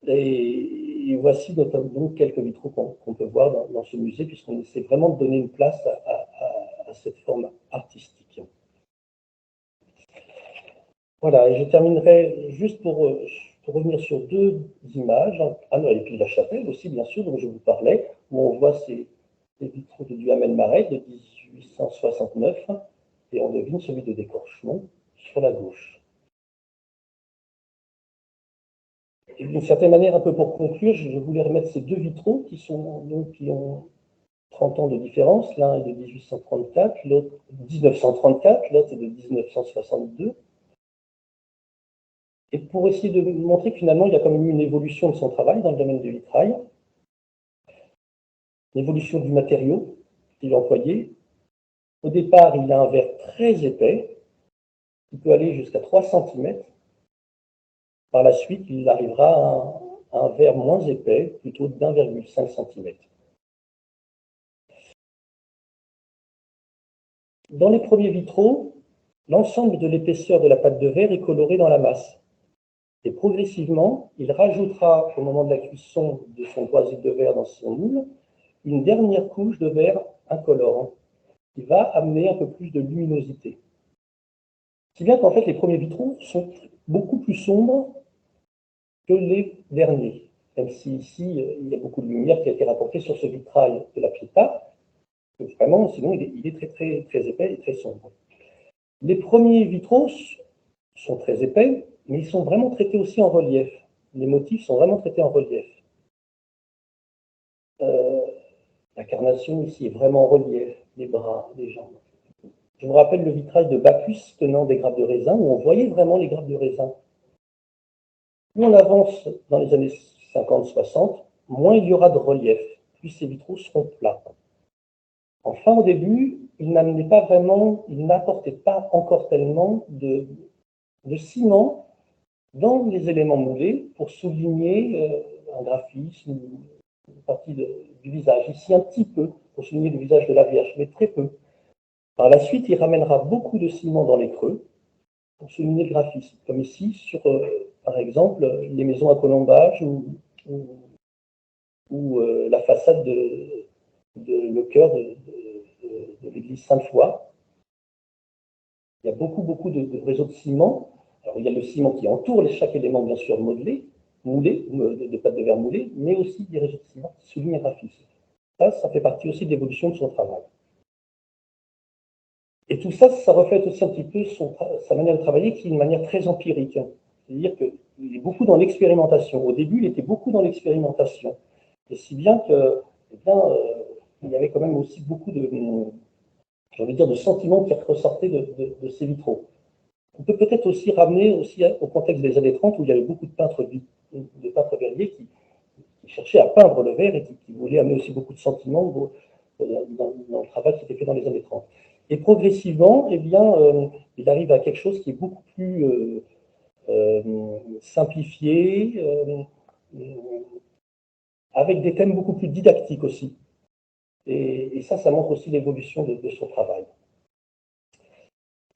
Et voici donc quelques vitraux qu'on peut voir dans ce musée, puisqu'on essaie vraiment de donner une place à cette forme artistique. Voilà, et je terminerai juste pour revenir sur deux images. Ah non, et puis la chapelle aussi, bien sûr, dont je vous parlais, où on voit ces vitraux de Duhamel-Marais de 1869, et on devine celui de Décorchement sur la gauche. Et d'une certaine manière, un peu pour conclure, je voulais remettre ces deux vitraux qui ont 30 ans de différence. L'un est de 1834, l'autre 1934, l'autre est de 1962. Et pour essayer de montrer que finalement, il y a quand même eu une évolution de son travail dans le domaine du vitrail, l'évolution du matériau qu'il a employé. Au départ, il a un verre très épais, qui peut aller jusqu'à 3 cm. Par la suite, il arrivera à un verre moins épais, plutôt d'1,5 cm. Dans les premiers vitraux, l'ensemble de l'épaisseur de la pâte de verre est colorée dans la masse. Et progressivement, il rajoutera, au moment de la cuisson de son toisille de verre dans son moule, une dernière couche de verre incolore qui va amener un peu plus de luminosité. Si bien qu'en fait, les premiers vitraux sont beaucoup plus sombres que les derniers, même si ici, il y a beaucoup de lumière qui a été rapportée sur ce vitrail de la Pietà, que vraiment, sinon, il est très épais et très sombre. Les premiers vitraux sont très épais, mais ils sont vraiment traités aussi en relief. Les motifs sont vraiment traités en relief. L'incarnation ici est vraiment en relief, les bras, les jambes. Je vous rappelle le vitrail de Bacchus tenant des grappes de raisin, où on voyait vraiment les grappes de raisin. Plus on avance dans les années 50-60, moins il y aura de relief, plus ces vitraux seront plats. Enfin, au début, ils n'apportaient pas encore tellement de ciment dans les éléments moulés pour souligner un graphisme, une partie du visage. Ici, un petit peu, pour souligner le visage de la Vierge, mais très peu. Par la suite, il ramènera beaucoup de ciment dans les creux pour souligner le graphisme, comme ici sur, par exemple, les maisons à colombage ou la façade le chœur de l'église Sainte-Foy. Il y a beaucoup de réseaux de ciment. Alors, il y a le ciment qui entoure chaque élément, bien sûr, moulé, de pâte de verre moulée, mais aussi des réseaux de ciment qui soulignent le graphisme. Ça fait partie aussi de l'évolution de son travail. Et tout ça, ça reflète aussi un petit peu sa manière de travailler, qui est une manière très empirique. C'est-à-dire qu'il est beaucoup dans l'expérimentation. Au début, il était beaucoup dans l'expérimentation. Et si bien que, il y avait quand même aussi beaucoup de sentiments qui ressortaient de ces vitraux. On peut peut-être aussi ramener au contexte des années 30, où il y avait beaucoup de peintres verriers qui cherchaient à peindre le verre et qui voulaient amener aussi beaucoup de sentiments dans le travail qui était fait dans les années 30. Et progressivement, il arrive à quelque chose qui est beaucoup plus simplifié, avec des thèmes beaucoup plus didactiques aussi. Et ça montre aussi l'évolution de son travail.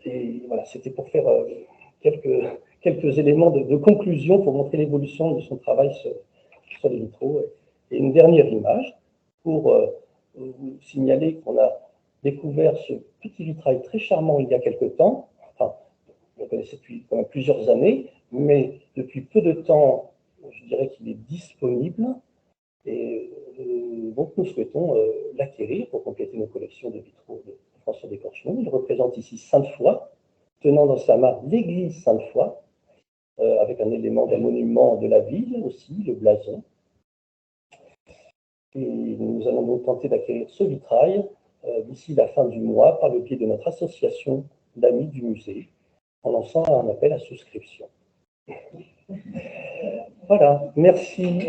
Et voilà, c'était pour faire quelques éléments de conclusion pour montrer l'évolution de son travail sur les vitraux. Et une dernière image pour vous signaler qu'on a découvert ce petit vitrail très charmant il y a quelque temps. Enfin, on le connaissait depuis quand même plusieurs années, mais depuis peu de temps, je dirais qu'il est disponible. Et donc, nous souhaitons l'acquérir pour compléter nos collections de vitraux de François Descorchemont. Il représente ici Sainte-Foy, tenant dans sa main l'église Sainte-Foy, avec un élément d'un monument de la ville aussi, le blason. Et nous allons donc tenter d'acquérir ce vitrail d'ici la fin du mois par le biais de notre association d'amis du musée, en lançant un appel à souscription. Voilà, merci.